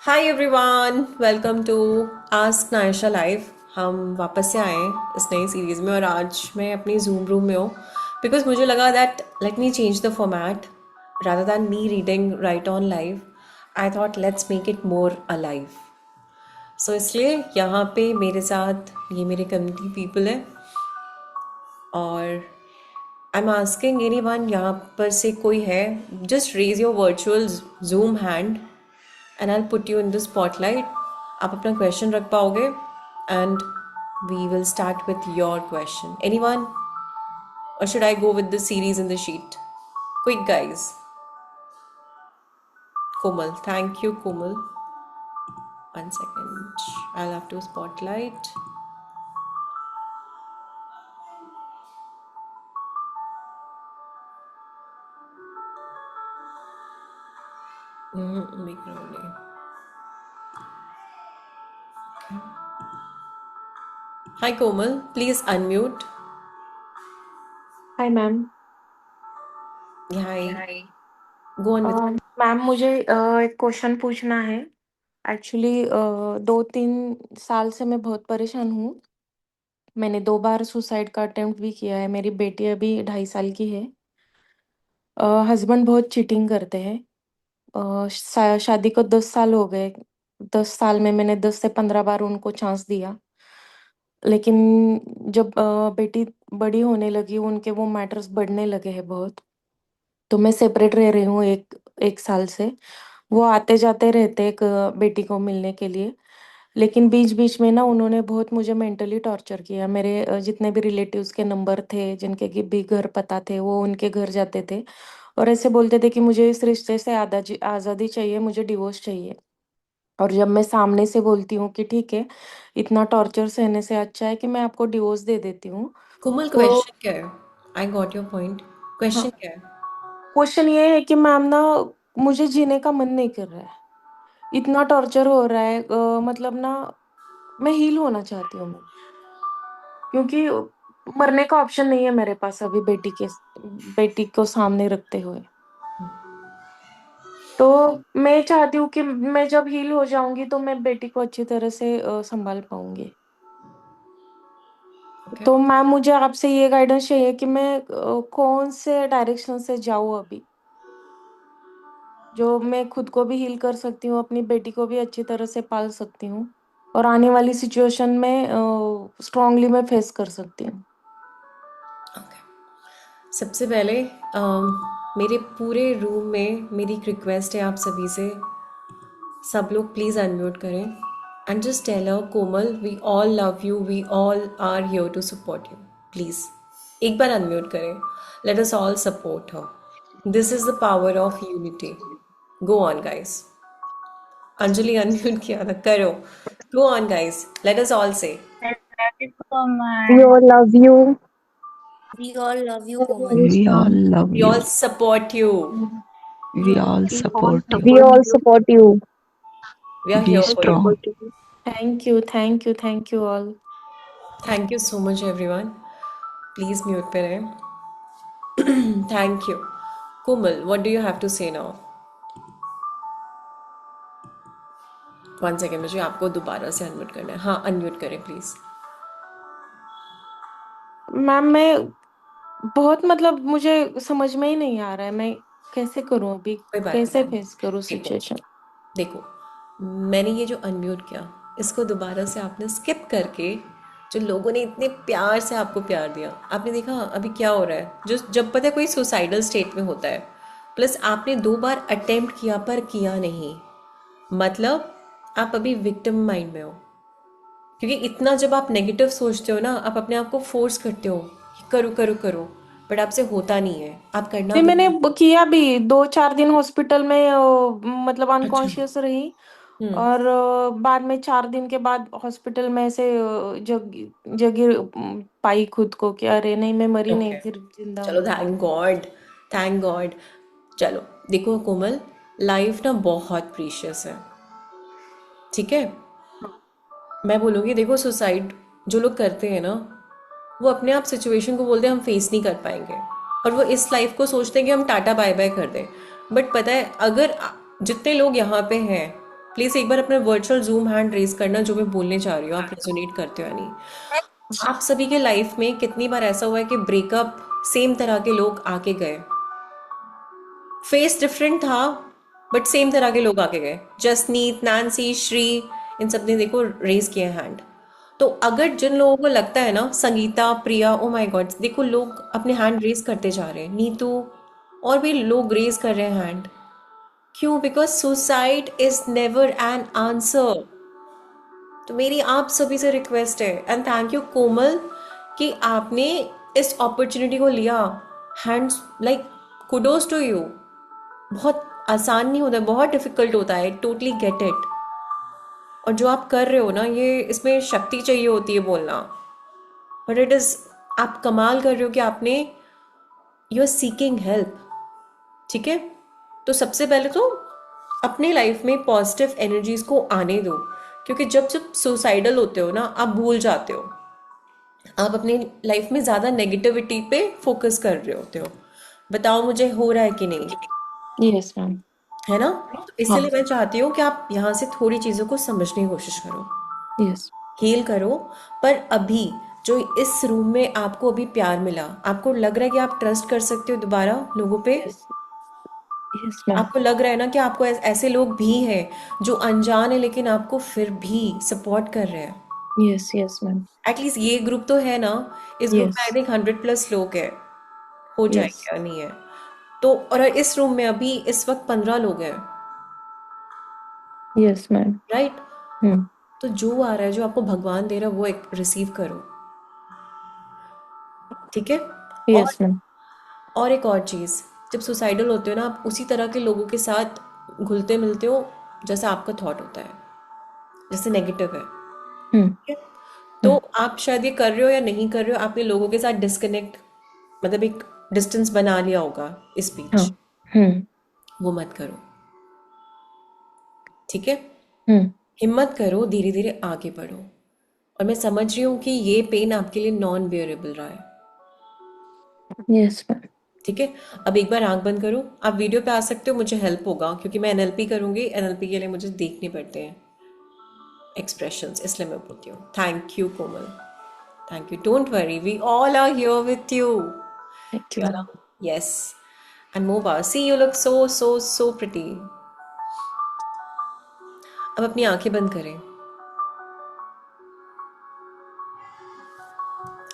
Hi everyone, welcome to ask Naisha live. हम वापस से आए हैं इस नई सीरीज़ में और आज मैं अपनी जूम रूम में हूँ बिकॉज मुझे लगा that let me change the format rather than me reading right on live. I thought let's make it more alive. So इसलिए यहाँ पे मेरे साथ ये मेरे कम्युनिटी पीपल है और I am asking anyone, यहाँ पर से कोई है, just raise your virtual Zoom hand and I'll put you in the spotlight. आप अपना क्वेश्चन रख पाओगे and we will start with your question. Anyone? Or should I go with the series in the sheet? Quick, guys. Komal. Thank you, Komal. One second. I'll have to spotlight. Make it only. Hi, Komal. Please unmute. Hi ma'am. Hi. Go on with. Ma'am मुझे एक question पूछना है। Actually 2-3 साल से मैं बहुत परेशान हूँ। मैंने 2 बार सुसाइड का अटेम्प्ट भी किया है। मेरी बेटी अभी 2.5 साल की है। हस्बैंड बहुत चीटिंग करते हैं। शादी को 10 साल हो गए। 10 साल में मैंने 10 से 15 बार उनको चांस दिया, लेकिन जब बेटी बड़ी होने लगी उनके वो मैटर्स बढ़ने लगे हैं बहुत। तो मैं सेपरेट रह रही हूँ एक 1 साल से। वो आते जाते रहते एक बेटी को मिलने के लिए, लेकिन बीच बीच में ना उन्होंने बहुत मुझे मेंटली टॉर्चर किया। मेरे जितने भी रिलेटिव्स के नंबर थे, जिनके की भी घर पता थे, वो उनके घर जाते थे और ऐसे बोलते थे कि मुझे इस रिश्ते से आज़ादी चाहिए, मुझे डिवोर्स चाहिए। और जब मैं सामने से बोलती हूँ कि ठीक है, इतना टॉर्चर सहने से अच्छा है कि मैं आपको डिवोर्स दे देती हूँ। कोमल, तो क्वेश्चन क्या है? I got your point. हाँ, क्वेश्चन क्या है? क्वेश्चन ये है कि मैम ना, मुझे जीने का मन नहीं कर रहा है। इतना टॉर्चर हो रहा है, मतलब ना मैं हील होना चाहती हूँ मैं, क्योंकि मरने का ऑप्शन नहीं है मेरे पास अभी बेटी को सामने रखते हुए। तो मैं चाहती हूँ कि मैं जब हील हो जाऊंगी तो मैं बेटी को अच्छी तरह से संभाल पाऊंगी। ओके। तो मैम मुझे आपसे ये गाइडेंस चाहिए कि मैं कौन से डायरेक्शन से जाऊँ अभी, जो मैं खुद को भी हील कर सकती हूँ, अपनी बेटी को भी अच्छी तरह से पाल सकती हूँ और आने वाली सिचुएशन में स्ट्रांगली मैं फेस कर सकती हूँ। ओके। सबसे पहले मेरे पूरे रूम में मेरी एक रिक्वेस्ट है आप सभी से, सब लोग प्लीज़ अनम्यूट करें and just tell her Komal we all love you, we all are here to support you. Please एक बार अनम्यूट करें। Let us all support her. This is the power of unity. Go on guys. Anjali unmute किया था, करो। Go on guys, let us all say I love you so We much. all love you. We all love you, Komal. We all love we all you. Support you. We We all all We all support you. We all support you. We are Be here for you. strong. Thank you, thank you, thank you all. Thank you so much everyone. Please mute पे रहें। Thank you. Komal, what do you have to say now? One second, मुझे आपको दोबारा से unmute करना है। हाँ, unmute करें प्लीज़। मैम मैं बहुत, मतलब मुझे समझ में ही नहीं आ रहा है मैं कैसे करूं अभी, कोई बात कैसे नहीं। फेस करूं देखो, सिचुएशन। देखो, मैंने ये जो अनम्यूट किया, इसको दोबारा से आपने स्किप करके, जो लोगों ने इतने प्यार से आपको प्यार दिया, आपने देखा अभी क्या हो रहा है। जो जब पता है कोई सुसाइडल स्टेट में होता है, प्लस आपने 2 बार अटेम्प्ट किया पर किया नहीं, मतलब आप अभी विक्टिम माइंड में हो। क्योंकि इतना जब आप नेगेटिव सोचते हो ना, आप अपने आप को फोर्स करते हो कि करो करो करो, बट आपसे होता नहीं है, आप करना नहीं, भी मैंने नहीं। किया भी 2-4 दिन हॉस्पिटल में, मतलब अच्छा। अनकॉन्शियस रही। हम्म। और बाद में 4 दिन के बाद हॉस्पिटल में ऐसे जगी पाई खुद को कि अरे नहीं, मैं मरी नहीं, ओके। फिर जिंदा चलो, हूँ। Thank God. Thank God. चलो, देखो कोमल, लाइफ ना बहुत प्रीशियस है, ठीक है? मैं बोलूँगी, देखो सुसाइड जो लोग करते हैं ना, वो अपने आप सिचुएशन को बोलते हैं हम फेस नहीं कर पाएंगे, और वो इस लाइफ को सोचते हैं कि हम टाटा बाय बाय कर दें। बट पता है, अगर जितने लोग यहाँ पे हैं, प्लीज एक बार अपने वर्चुअल जूम हैंड रेज करना, जो मैं बोलने जा रही हूँ आप रेजोनेट करते हो या नहीं। आप सभी के लाइफ में कितनी बार ऐसा हुआ है कि ब्रेकअप सेम तरह के लोग आके गए, फेस डिफरेंट था बट सेम तरह के लोग आके गए, जसनीत, नैन्सी, श्री, इन सब ने देखो रेज किए हैंड। तो अगर जिन लोगों को लगता है ना, संगीता, प्रिया, ओ माय गॉड, देखो लोग अपने हैंड रेज करते जा रहे हैं, नीतू और भी लोग रेज कर रहे हैं हैंड। क्यों? Because suicide is never an answer. तो मेरी आप सभी से रिक्वेस्ट है, एंड थैंक यू कोमल कि आपने इस अपॉर्चुनिटी को लिया। Hands like kudos to you. बहुत आसान नहीं होता है, बहुत डिफिकल्ट होता है, टोटली गेट इट। और जो आप कर रहे हो ना, ये इसमें शक्ति चाहिए होती है बोलना, बट इट इज़, आप कमाल कर रहे हो कि आपने, यू आर सीकिंग हेल्प। ठीक है, तो सबसे पहले तो अपने लाइफ में पॉजिटिव एनर्जीज को आने दो, क्योंकि जब जब सुसाइडल होते हो ना, आप भूल जाते हो, आप अपनी लाइफ में ज़्यादा नेगेटिविटी पे फोकस कर रहे होते हो। बताओ मुझे हो रहा है कि नहीं, यस मैम। है ना? तो हाँ। इसलिए मैं चाहती हूँ कि आप यहाँ से थोड़ी चीज़ों को समझने की कोशिश करो, यस। हील करो। पर अभी जो इस रूम में आपको अभी प्यार मिला, आपको लग रहा है कि आप ट्रस्ट कर सकते हो दोबारा लोगों पे? यस। Yes ma'am. आपको लग रहा है ना कि आपको ऐसे लोग भी हैं जो अनजान है लेकिन आपको फिर भी सपोर्ट कर रहे हैं? यस। Yes ma'am. एटलीस्ट ये ग्रुप तो है ना। इस ग्रुप में यस। आई थिंक 100+ लोग हैं, हो यस। जाएंगे या नहीं है तो। और इस रूम में अभी इस वक्त 15 लोग हैं, यस मैम। राइट? हम्म। तो जो आ रहा है, जो आपको भगवान दे रहा है, वो एक रिसीव करो। ठीक है? और यस मैम। एक और चीज़, जब सुसाइडल होते हो ना, आप उसी तरह के लोगों के साथ घुलते मिलते हो जैसा आपका थॉट होता है, जैसे नेगेटिव है। हम्म। ठीक है? तो आप शायद ये कर रहे हो या नहीं कर रहे हो, आपने लोगों के साथ डिस्कनेक्ट, मतलब एक डिस्टेंस बना लिया होगा इस हाँ। बीच। हम्म। वो मत करो। ठीक है? हम्म। हिम्मत करो, धीरे धीरे आगे बढ़ो। और मैं समझ रही हूँ कि ये पेन आपके लिए नॉन बियरेबल रहा है। Yes ma'am. ठीक है? अब एक बार आंख बंद करो, आप वीडियो पे आ सकते हो, मुझे हेल्प होगा क्योंकि मैं एनएलपी करूँगी, एनएलपी के लिए मुझे देखने पड़ते हैं एक्सप्रेशंस, इसलिए मैं बोलती हूँ। Thank you Komal, thank you, don't worry, we all are here with you. Thank you ma'am. Yes. And मोबा, see you look so so so pretty. अब अपनी आंखें बंद करें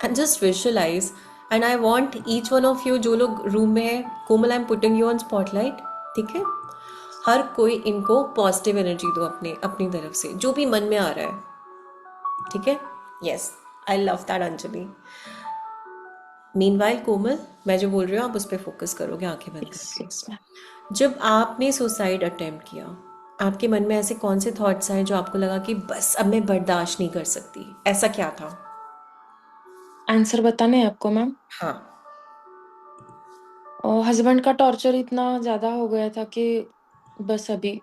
and just visualise, and I want each one of you, जो लोग room में है, Komal I am putting you on spotlight. ठीक है? हर कोई इनको पॉजिटिव एनर्जी दो अपने अपनी तरफ से, जो भी मन में आ रहा है। ठीक है? Yes, I love that Anjali. Meanwhile Komal, मैं जो बोल रही हूँ आप उस पर फोकस करोगे आंखें बंद यस। करके। Yes ma'am. जब आपने सुसाइड अटेम्प्ट किया, आपके मन में ऐसे कौन से थॉट्स आए जो आपको लगा कि बस अब मैं बर्दाश्त नहीं कर सकती? ऐसा क्या था? आंसर बताने हैं आपको मैम? हाँ। और हस्बैंड का टॉर्चर इतना ज्यादा हो गया था कि बस अभी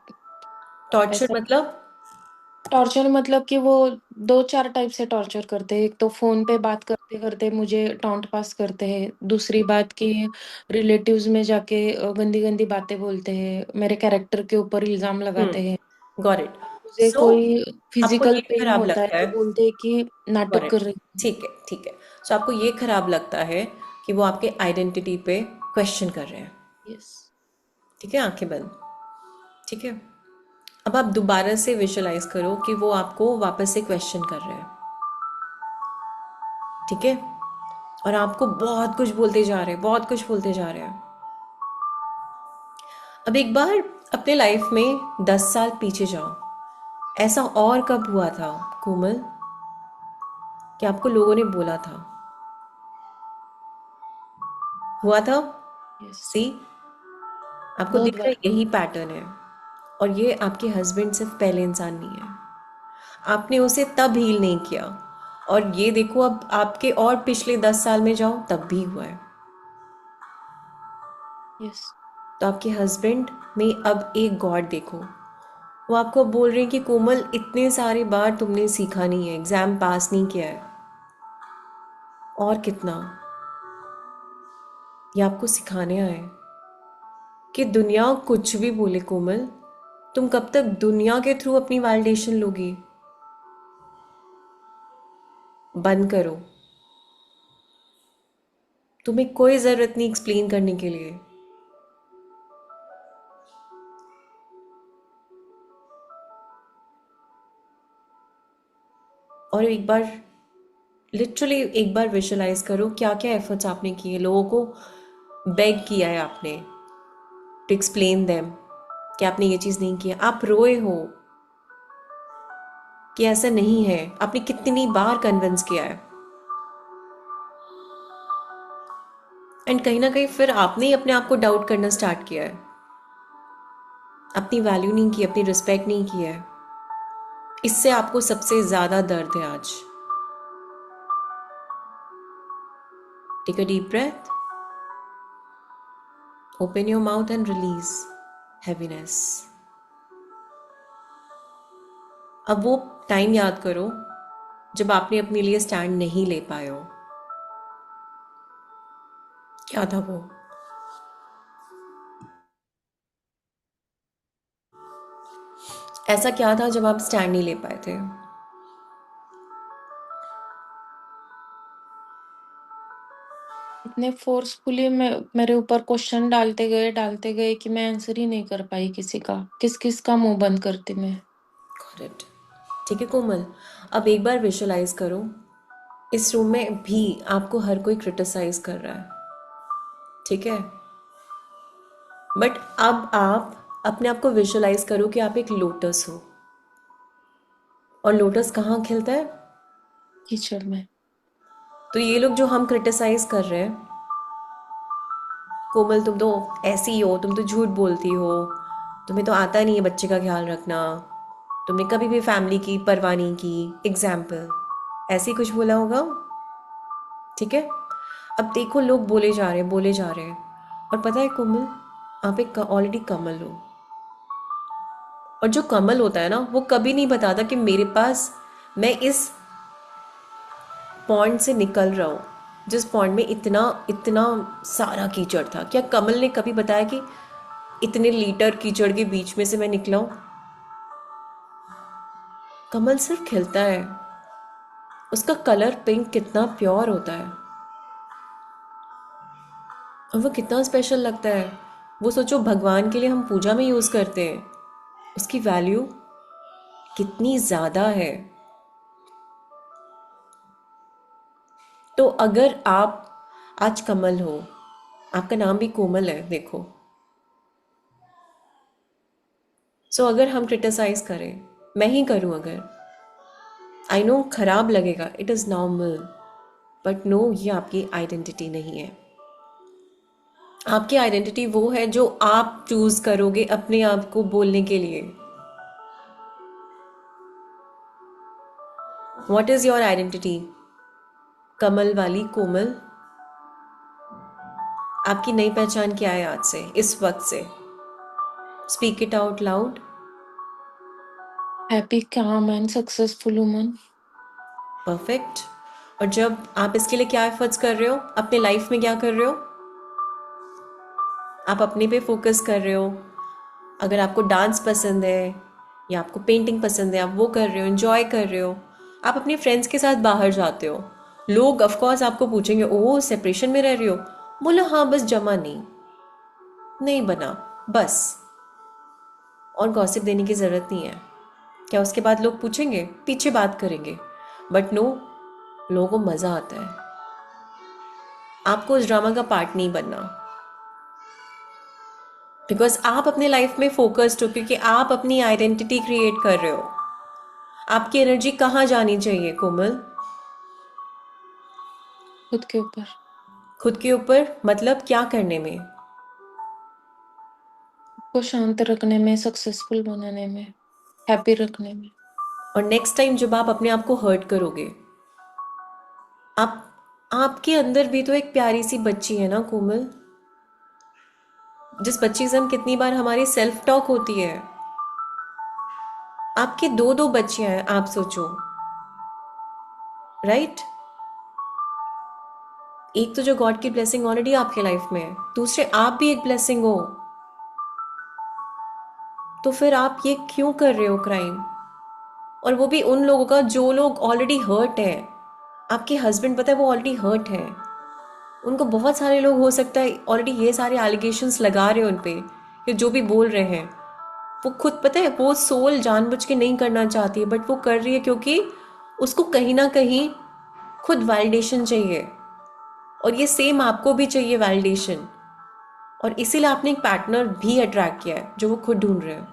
टॉर्चर ऐसा। मतलब? टॉर्चर मतलब कि वो दो चार टाइप से टॉर्चर करते हैं। एक तो फोन पे बात करते करते मुझे टॉन्ट पास करते हैं। दूसरी बात कि रिलेटिव्स में जाके गंदी गंदी बातें बोलते हैं, मेरे कैरेक्टर के ऊपर इल्जाम लगाते हैं। Got it. मुझे सो कोई आपको फिजिकल ये पेन खराब होता है लगता तो है? बोलते हैं कि गॉट नाटक इट। कर रही हूँ। ठीक है, ठीक है। सो आपको ये खराब लगता है कि वो आपके आइडेंटिटी पे क्वेश्चन कर रहे हैं। यस। ठीक है? आंखें बंद। ठीक है? अब आप दोबारा से विजुअलाइज करो कि वो आपको वापस से क्वेश्चन कर रहे हैं। ठीक है? और आपको बहुत कुछ बोलते जा रहे हैं, बहुत कुछ बोलते जा रहे हैं। अब एक बार अपने लाइफ में 10 साल पीछे जाओ। ऐसा और कब हुआ था कोमल कि आपको लोगों ने बोला था? हुआ था? यस। सी, आपको बहुत दिख रहा बार। है यही पैटर्न है। और ये आपके हस्बैंड सिर्फ पहले इंसान नहीं है, आपने उसे तब हील नहीं किया। और ये देखो, अब आपके और पिछले 10 साल में जाओ, तब भी हुआ है। यस। तो आपके हस्बैंड में अब एक गॉड देखो। वो आपको अब बोल रहे हैं कि कोमल, इतने सारी बार तुमने सीखा नहीं है, एग्जाम पास नहीं किया है, और कितना? ये आपको सिखाने आए कि दुनिया कुछ भी बोले कोमल, तुम कब तक दुनिया के थ्रू अपनी वैलिडेशन लोगी? बंद करो। तुम्हें कोई ज़रूरत नहीं एक्सप्लेन करने के लिए। और एक बार, लिटरली एक बार विजुलाइज करो क्या क्या एफर्ट्स आपने किए, लोगों को बेग किया है आपने टू एक्सप्लेन देम कि आपने ये चीज़ नहीं किया। आप रोए हो कि ऐसा नहीं है, आपने कितनी बार कन्विंस किया है। एंड कहीं ना कहीं फिर आपने ही अपने आप को डाउट करना स्टार्ट किया है, अपनी वैल्यू नहीं की, अपनी रिस्पेक्ट नहीं की है। इससे आपको सबसे ज़्यादा दर्द है आज। Take a deep breath, open your mouth and release heaviness. अब वो टाइम याद करो जब आपने अपने लिए स्टैंड नहीं ले पाए हो। क्या था वो? ऐसा क्या था जब आप स्टैंड नहीं ले पाए थे? इतने फोर्सफुली मेरे ऊपर क्वेश्चन डालते गए कि मैं आंसर ही नहीं कर पाई किसी का। किस किस का मुंह बंद करती मैं। करेक्ट। ठीक है कोमल, अब एक बार विजुलाइज करो इस रूम में भी आपको हर कोई क्रिटिसाइज कर रहा है, ठीक है? बट अब आप अपने आप को विजुलाइज करो कि आप एक लोटस हो। और लोटस कहाँ खिलता है? कीचड़ में। तो ये लोग जो हम क्रिटिसाइज कर रहे हैं, कोमल तुम तो ऐसी ही हो, तुम तो झूठ बोलती हो, तुम्हें तो आता नहीं है बच्चे का ख्याल रखना, तुमने कभी भी फैमिली की परवाह नहीं की, एग्जाम्पल ऐसे ही कुछ बोला होगा, ठीक है? अब देखो लोग बोले जा रहे हैं, बोले जा रहे हैं। और पता है कोमल, आप एक ऑलरेडी कमल हो। और जो कमल होता है ना, वो कभी नहीं बताता कि मेरे पास, मैं इस पॉइंट से निकल रहा हूँ जिस पॉइंट में इतना इतना सारा कीचड़ था। क्या कमल ने कभी बताया कि इतने लीटर कीचड़ के बीच में से मैं निकला हूँ? कमल सिर्फ खिलता है, उसका कलर पिंक कितना प्योर होता है और वो कितना स्पेशल लगता है। वो सोचो, भगवान के लिए हम पूजा में यूज़ करते हैं, उसकी वैल्यू कितनी ज़्यादा है। तो अगर आप आज कमल हो, आपका नाम भी कोमल है, देखो। सो अगर हम क्रिटिसाइज करें, मैं ही करूं अगर, आई नो खराब लगेगा, it is normal, but no, ये आपकी आइडेंटिटी नहीं है। आपकी आइडेंटिटी वो है जो आप चूज करोगे अपने आप को बोलने के लिए। What is your identity? कमल वाली कोमल। आपकी नई पहचान क्या है आज से, इस वक्त से? Speak it out loud. Happy, काम एंड सक्सेसफुल वुमन। परफेक्ट। और जब आप इसके लिए क्या एफर्ट्स कर रहे हो, अपने लाइफ में क्या कर रहे हो? आप अपने पे फोकस कर रहे हो। अगर आपको डांस पसंद है या आपको पेंटिंग पसंद है, आप वो कर रहे हो, एंजॉय कर रहे हो। आप अपने फ्रेंड्स के साथ बाहर जाते हो, लोग ऑफ कोर्स आपको पूछेंगे, ओह सेपरेशन में रह रही हो? बोलो हाँ, बस जमा नहीं, नहीं बना, बस। और गॉसिप देने की ज़रूरत नहीं है। क्या उसके बाद लोग पूछेंगे, पीछे बात करेंगे, बट नो, लोगों को मज़ा आता है। आपको उस ड्रामा का पार्ट नहीं बनना, बिकॉज आप अपने लाइफ में फोकस्ड हो, क्योंकि आप अपनी आइडेंटिटी क्रिएट कर रहे हो। आपकी एनर्जी कहाँ जानी चाहिए कोमल? खुद के ऊपर। खुद के ऊपर, मतलब क्या करने में? को शांत रखने में, सक्सेसफुल बनाने में, हैप्पी रखने में। और नेक्स्ट टाइम जब आप अपने आप को हर्ट करोगे, आप, आपके अंदर भी तो एक प्यारी सी बच्ची है ना कोमल, जिस बच्ची से हम कितनी बार हमारी सेल्फ टॉक होती है। आपकी दो दो बच्चियां हैं, आप सोचो, राइट? एक तो जो गॉड की ब्लेसिंग ऑलरेडी आपके लाइफ में है, दूसरे आप भी एक ब्लेसिंग हो। तो फिर आप ये क्यों कर रहे हो क्राइम? और वो भी उन लोगों का जो लोग ऑलरेडी हर्ट है। आपके हस्बैंड पता है वो ऑलरेडी हर्ट है। उनको बहुत सारे लोग हो सकता है ऑलरेडी ये सारे एलिगेशंस लगा रहे हैं उन पे, या जो भी बोल रहे हैं। वो खुद पता है वो सोल जानबूझ के नहीं करना चाहती है, बट वो कर रही है क्योंकि उसको कहीं ना कहीं खुद वैलिडेशन चाहिए। और ये सेम आपको भी चाहिए वैलिडेशन, और इसीलिए आपने एक पार्टनर भी अट्रैक्ट किया है जो वो खुद ढूंढ रहे हैं।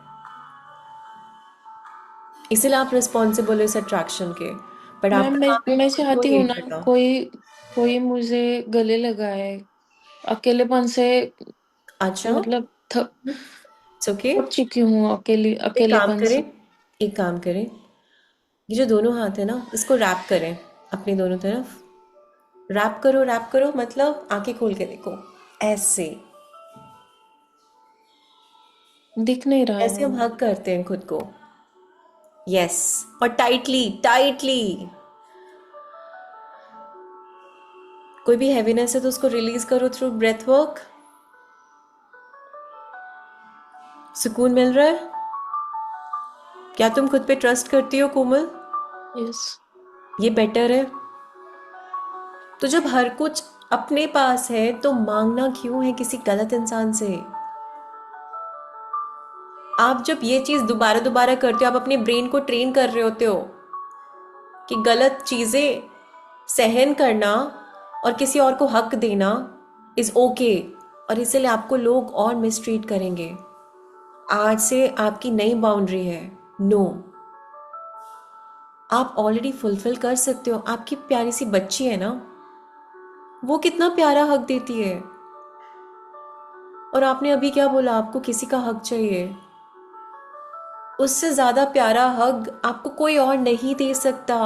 इसीलिए आप रिस्पॉन्सिबल हो इस अट्रैक्शन के। बट मैम आपका काम है मैं खुद को चाहती हूँ हील ना, करना। कोई कोई मुझे गले लगाए। अकेलेपन से अच्छा, मतलब इट्स ओके। थक चुकी हूँ एक काम अकेलेपन करें, से। एक काम करें, ये जो दोनों हाथ है ना इसको रैप करें अपनी दोनों तरफ। रैप करो, रैप करो, मतलब आंखें खोल के देखो, ऐसे। दिख नहीं रहा है ऐसे हम मैम। हग करते हैं खुद को। यस, और टाइटली टाइटली। कोई भी हैवीनेस है तो उसको रिलीज करो थ्रू ब्रेथ वर्क। सुकून मिल रहा है? क्या तुम खुद पे ट्रस्ट करती हो कोमल? यस। ये बेटर है। तो जब हर कुछ अपने पास है तो मांगना क्यों है किसी गलत इंसान से? आप जब ये चीज दोबारा दोबारा करते हो, आप अपने ब्रेन को ट्रेन कर रहे होते हो कि गलत चीजें सहन करना और किसी और को हक देना इज ओके, और इसीलिए आपको लोग और मिसट्रीट करेंगे। आज से आपकी नई बाउंड्री है। नो, आप ऑलरेडी फुलफिल कर सकते हो। आपकी प्यारी सी बच्ची है ना, वो कितना प्यारा हक देती है। और आपने अभी क्या बोला, आपको किसी का हक चाहिए। उससे ज्यादा प्यारा हग आपको कोई और नहीं दे सकता।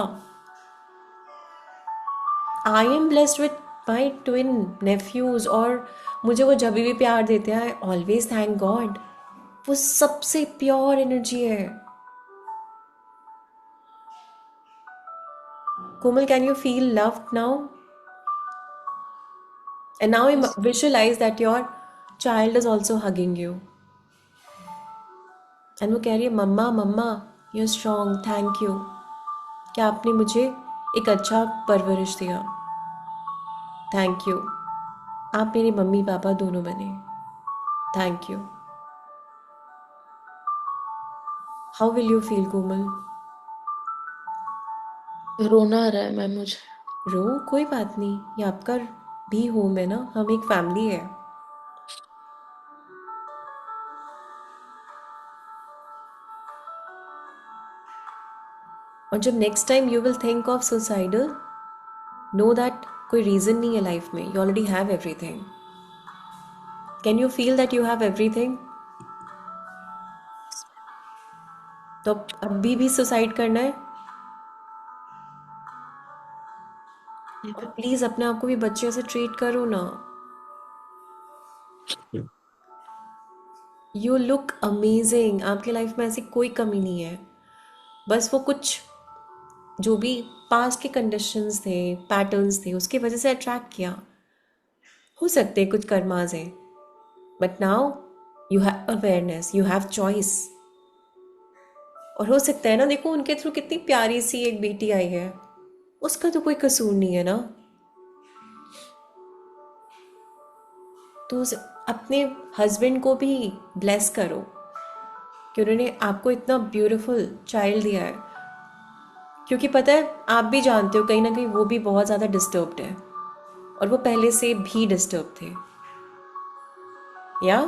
I am blessed with my twin nephews, और मुझे वो जब भी प्यार देते हैं आई ऑलवेज थैंक गॉड। वो सबसे प्योर एनर्जी है। Komal, can you feel loved now? And now yes. visualize that your child is also hugging you. And वो कह रही है मम्मा मम्मा यू स्ट्रॉन्ग, थैंक यू, क्या आपने मुझे एक अच्छा परवरिश दिया। थैंक यू, आप मेरे मम्मी पापा दोनों बने। Thank you. How will you feel Komal? रोना आ रहा है मैम मुझे। रो, कोई बात नहीं, ये आपका भी होम है ना, हम एक फैमिली है। और जब next time you will think of suicidal, know that कोई रीज़न नहीं है लाइफ में, you already have everything. Can you feel that you have everything? तो अभी भी सुसाइड करना है तो प्लीज़ अपने आप को भी बच्चे से ट्रीट करो ना। यू लुक अमेजिंग, आपकी लाइफ में ऐसी कोई कमी नहीं है। बस वो कुछ जो भी पास्ट के कंडीशंस थे, पैटर्न्स थे, उसकी वजह से अट्रैक्ट किया। हो सकते हैं कुछ कर्माज हैं, but now you have awareness, you have choice. और हो सकता है ना, देखो उनके थ्रू कितनी प्यारी सी एक बेटी आई है, उसका तो कोई कसूर नहीं है ना। तो अपने हस्बैंड को भी ब्लेस करो कि उन्होंने आपको इतना ब्यूटीफुल चाइल्ड दिया है। क्योंकि पता है, आप भी जानते हो कहीं ना कहीं वो भी बहुत ज़्यादा डिस्टर्ब्ड है, और वो पहले से भी डिस्टर्ब थे। या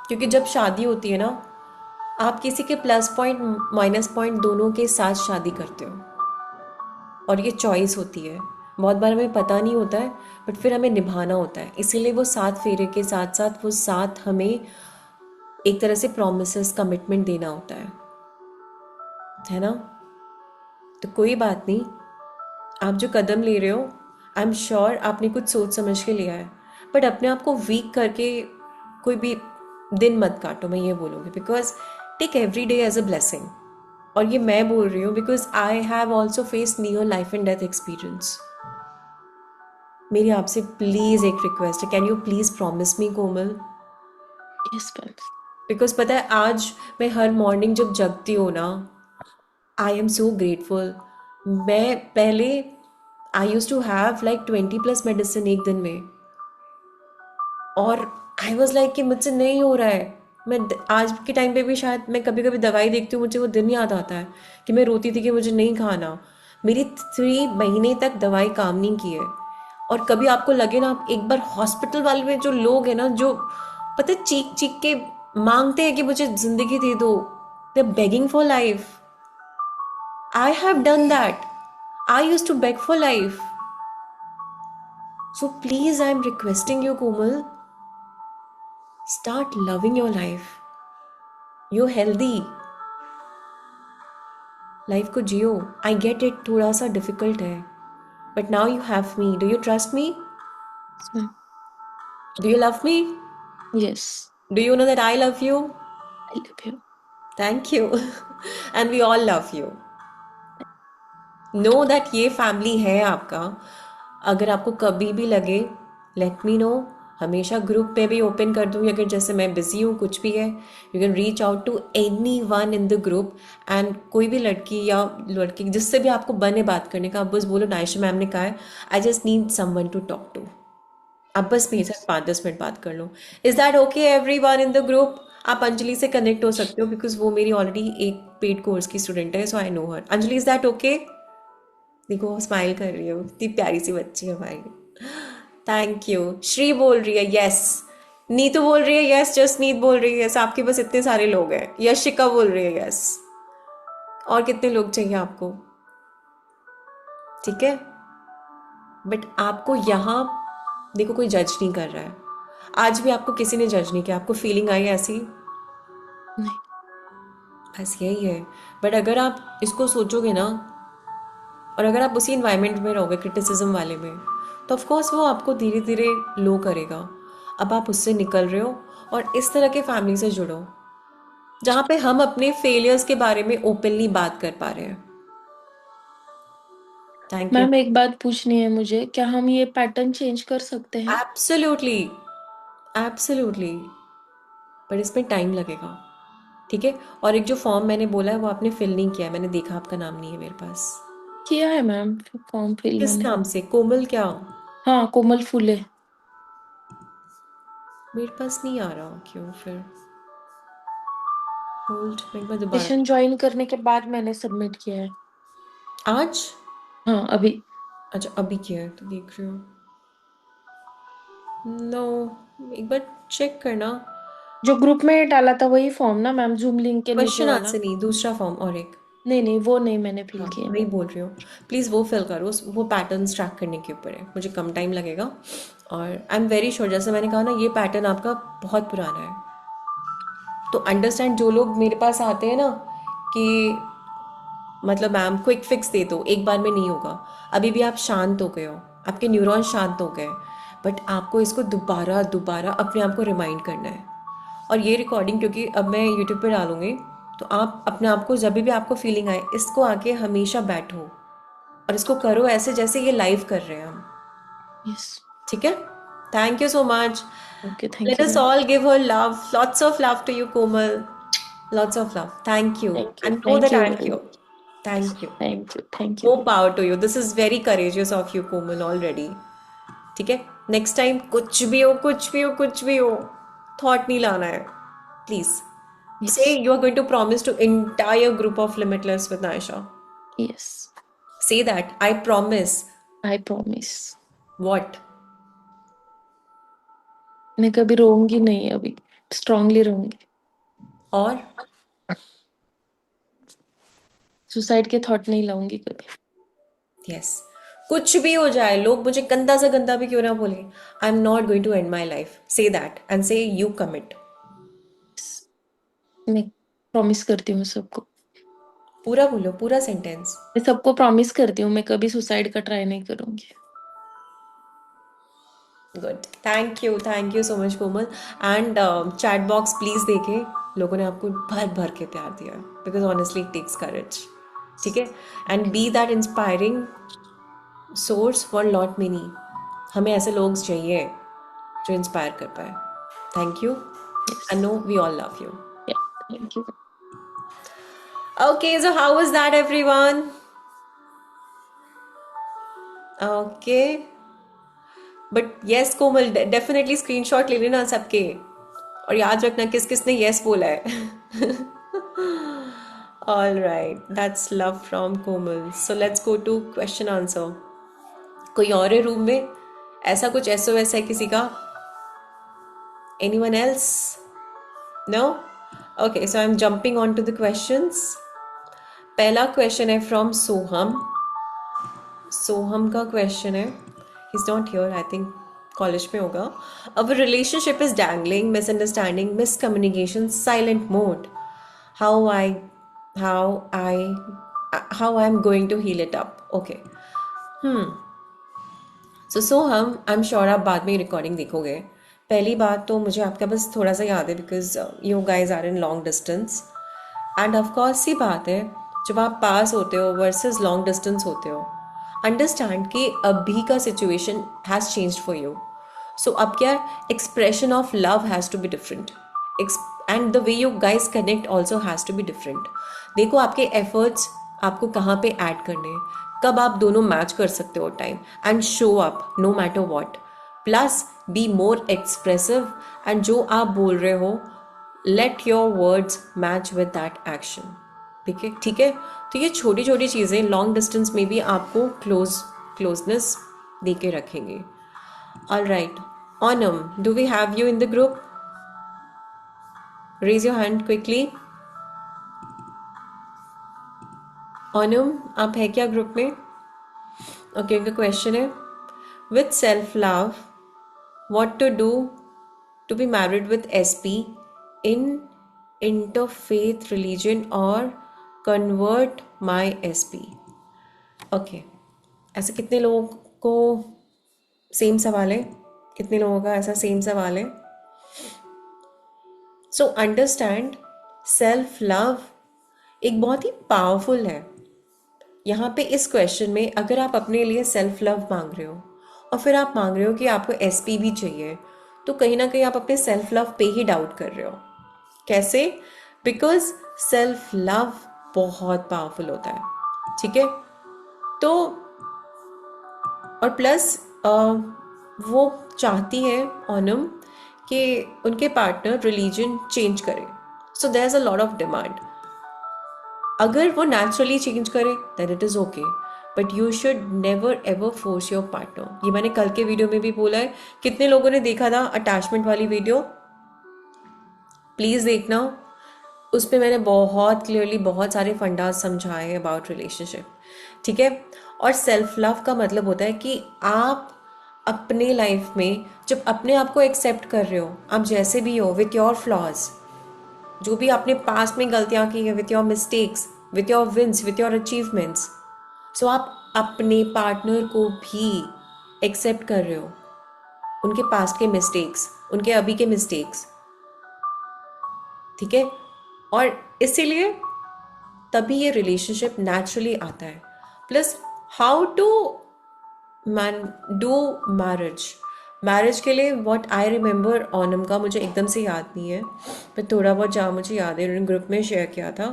क्योंकि जब शादी होती है ना, आप किसी के प्लस पॉइंट माइनस पॉइंट दोनों के साथ शादी करते हो, और ये चॉइस होती है। बहुत बार हमें पता नहीं होता है, बट फिर हमें निभाना होता है। इसीलिए वो 7 फेरे के साथ साथ वो साथ हमें एक तरह से प्रॉमिसेस, कमिटमेंट देना होता है ना। तो कोई बात नहीं, आप जो कदम ले रहे हो, आई एम श्योर आपने कुछ सोच समझ के लिया है। बट अपने आप को वीक करके कोई भी दिन मत काटो, मैं ये बोलूँगी। Because take every day as a blessing. और ये मैं बोल रही हूँ because I have also face near life and death experience. मेरी आपसे प्लीज़ एक रिक्वेस्ट है, can you please promise me Komal yes ma'am. Because पता है आज मैं हर मॉर्निंग जब जगती हूँ ना, आई एम सो ग्रेटफुल। मैं पहले I use to have like 20+ medicine एक दिन में, और आई वॉज लाइक कि मुझसे नहीं हो रहा है। आज के टाइम पे भी शायद मैं कभी कभी दवाई देखती हूँ, मुझे वो दिन याद आता है कि मैं रोती थी कि मुझे नहीं खाना। मेरी 3 महीने तक दवाई काम नहीं की है। और कभी आपको लगे ना, आप एक बार हॉस्पिटल वाले में जो लोग हैं ना, जो पता है चीख चीख के मांगते हैं कि मुझे जिंदगी दे दो, they are begging for life. I have done that. I use to beg for life. So please I am requesting you Komal, start loving your life. You're healthy. Life को जियो। आई गेट इट, थोड़ा सा difficult है, but now you have me. Do you trust me? Yes ma'am. Do you love me? Yes. Do you know that I love you? I love you. Thank you. And we all love you. Know that ये family है आपका। अगर आपको कभी भी लगे, let me know. हमेशा group पे भी ओपन कर दूँगी, अगर जैसे मैं बिज़ी हूँ कुछ भी है, you can reach out to anyone in the group. And कोई भी लड़की या लड़की जिससे भी आपको बने बात करने का, आप बस बोलो नायशा मैम ने कहा है, I just need someone to talk to. आप बस मेरे साथ 5-10 मिनट बात कर लो। Is that okay every one in the group? आप अंजलि से कनेक्ट हो सकते हो, बिकॉज वो मेरी ऑलरेडी एक पेड कोर्स की स्टूडेंट है, so I know her. Anjali, is that okay? देखो वो स्माइल कर रही हो, इतनी प्यारी सी बच्ची है हमारी। Thank you. श्री बोल रही है यस। नीतू बोल रही है यस। जस्ट नीत बोल रही है यस। आपके पास इतने सारे लोग हैं। यशिका बोल रही है यस। और कितने लोग चाहिए आपको? ठीक है, बट आपको यहाँ देखो, कोई जज नहीं कर रहा है। आज भी आपको किसी ने जज नहीं किया। आपको फीलिंग आई ऐसी? नहीं। बस यही है। बट अगर आप इसको सोचोगे ना, और अगर आप उसी इन्वायरमेंट में रहोगे क्रिटिसिज्म वाले में, तो ऑफ कोर्स वो आपको धीरे धीरे लो करेगा। अब आप उससे निकल रहे हो, और इस तरह के फैमिली से जुड़ो जहाँ पे हम अपने फेलियर्स के बारे में ओपनली बात कर पा रहे हैं। Thank you. मैम एक बात पूछनी है मुझे, क्या हम ये पैटर्न चेंज कर सकते हैं? एब्सोल्युटली, एब्सोल्युटली, पर इसमें टाइम लगेगा। ठीक है। और एक जो फॉर्म मैंने बोला है वो आपने फिल नहीं किया है, मैंने देखा आपका नाम नहीं है मेरे पास। किया है मैम, फॉर्म फिल किस मैंने। नाम से? कोमल क्या? हाँ, कोमल फूले। मेरे पास नहीं आ रहा क्यों फिर? होल्ड, मैं एक बार दोबारा। सेशन ज्वाइन करने के बाद मैंने सबमिट किया है। आज? हाँ, अभी। अच्छा, अभी किया है तो देख रही हूँ। नो, एक बार चेक करना। जो ग्रुप में डाला था वही फॉर्म ना मैम, जूम लिंक के नीचे क्वेश्चन वाला? आंसर नहीं, दूसरा फॉर्म और एक। नहीं नहीं, वो नहीं मैंने फिल हाँ, किया। वही बोल रही हूँ। प्लीज़ वो फिल करो। वो पैटर्न्स ट्रैक करने के ऊपर है, मुझे कम टाइम लगेगा। और आई एम वेरी श्योर, जैसे मैंने कहा ना, ये पैटर्न आपका बहुत पुराना है। तो अंडरस्टैंड, जो लोग मेरे पास आते हैं ना कि मतलब मैम क्विक फिक्स दे दो, एक बार में नहीं होगा। अभी भी आप शांत हो गए हो, आपके न्यूरॉन शांत हो गए, बट आपको इसको दोबारा दोबारा अपने आप को रिमाइंड करना है। और ये रिकॉर्डिंग क्योंकि अब मैं यूट्यूब पे डालूंगी, तो आप अपने आप को जब भी आपको फीलिंग आए, इसको आके हमेशा बैठो और इसको करो ऐसे जैसे ये लाइव कर रहे हैं हम। यस। ठीक है। Thank you so much. Okay, thank let you us ma'am. All give her love, lots of love to you Komal, lots of love. Thank you thank you, and no thank that you I am very here. Much. Thank you. Thank you, thank you. More power to you. This is very courageous of you Komal already. ठीक है। Next time कुछ भी हो, कुछ भी हो, कुछ भी हो, थॉट नहीं लाना है please. Yes. Say you are going to promise to entire group of Limitless with Naisha. Yes. Say that. I promise. I promise. What? मैं कभी रोऊंगी नहीं, अभी स्ट्रांगली रहूंगी। और सुसाइड के थॉट नहीं लाऊंगी कभी। yes. कुछ भी हो जाए, लोग मुझे गंदा से गंदा भी क्यों ना बोले, I am not going to end my life. Say that and say you commit. मैं प्रॉमिस करती हूँ सबको। पूरा बोलो, पूरा सेंटेंस। मैं सबको प्रॉमिस करती हूँ, मैं कभी सुसाइड का ट्राई नहीं करूंगी। Good. Thank you so much Komal. And chat box please देखे, लोगों ने आपको भर भर के प्यार दिया, because honestly it takes courage. ठीक है। And be that inspiring source for lot many. हमें ऐसे लोग चाहिए जो इंस्पायर कर पाए। Thank you. Yes. I know we all love you. Yeah. Thank you. Okay, so how was that, everyone? Okay. But yes, Komal, definitely screenshot ले लेना सबके, और याद रखना किस किसने yes बोला है. All right, that's love from Komal. So let's go to question answer. कोई और है रूम में? ऐसा कुछ SOS है किसी का? Anyone else? No? Okay, so I'm jumping on to the questions. पहला क्वेश्चन है फ्रॉम सोहम. सोहम का क्वेश्चन है, he is not here, I think college में होगा. Our relationship is dangling, misunderstanding, miscommunication, silent mode. How I how I how I am going to heal it up. Okay. So हम I am sure आप बाद में recording देखोगे. पहली बात तो मुझे आपका बस थोड़ा सा याद है because you guys are in long distance. And of course see बात है, जब आप पास होते हो वर्सेस लॉन्ग डिस्टेंस होते हो, अंडरस्टैंड कि अभी का situation has changed for you. So अब क्या, expression of love has to be different, and the way you guys connect also has to be different. देखो आपके एफर्ट्स आपको कहाँ पे ऐड करने हैं, कब आप दोनों मैच कर सकते हो time, and show up no matter what. Plus be more expressive, and जो आप बोल रहे हो let your words match with that action. ठीक है, ठीक है. तो ये छोटी छोटी चीज़ें लॉन्ग डिस्टेंस में भी आपको क्लोजनेस दे के रखेंगे. All right, Onam, do we have you in the group? Raise your hand quickly. Onam, आप है क्या ग्रुप में? ओके, उनका क्वेश्चन है, with self love what to do to be married with SP in interfaith religion or convert my SP. Okay, ऐसे कितने लोगों को सेम सवाल है? कितने लोगों का ऐसा सेम सवाल है? सो अंडरस्टैंड, सेल्फ लव एक बहुत ही पावरफुल है. यहाँ पे इस क्वेश्चन में अगर आप अपने लिए सेल्फ लव मांग रहे हो और फिर आप मांग रहे हो कि आपको SP भी चाहिए, तो कहीं ना कहीं आप अपने सेल्फ लव पे ही डाउट कर रहे हो. कैसे? बिकॉज सेल्फ लव बहुत पावरफुल होता है. ठीक है. तो और प्लस वो चाहती है ओनम कि उनके पार्टनर रिलीजन चेंज करे. So there is a lot of demand. अगर वो नेचुरली चेंज करे then it is okay, but you should never ever force your partner. ये मैंने कल के वीडियो में भी बोला है. कितने लोगों ने देखा था अटैचमेंट वाली वीडियो? प्लीज़ देखना, उस पर मैंने बहुत क्लियरली बहुत सारे फंडाज समझाए अबाउट रिलेशनशिप. ठीक है. और सेल्फ लव का मतलब होता है कि आप अपने लाइफ में जब अपने आप को एक्सेप्ट कर रहे हो, आप जैसे भी हो, विथ योर फ्लॉज, जो भी आपने पास्ट में गलतियां की है, with your mistakes, with your wins, with your achievements, so आप अपने पार्टनर को भी एक्सेप्ट कर रहे हो, उनके पास्ट के मिस्टेक्स, उनके अभी के मिस्टेक्स. ठीक है. और इसीलिए तभी ये रिलेशनशिप नेचुरली आता है. Plus how to do marriage के लिए व्हाट आई रिमेंबर, ओनम का मुझे एकदम से याद नहीं है, पर थोड़ा बहुत जहाँ मुझे याद है उन्होंने ग्रुप में शेयर किया था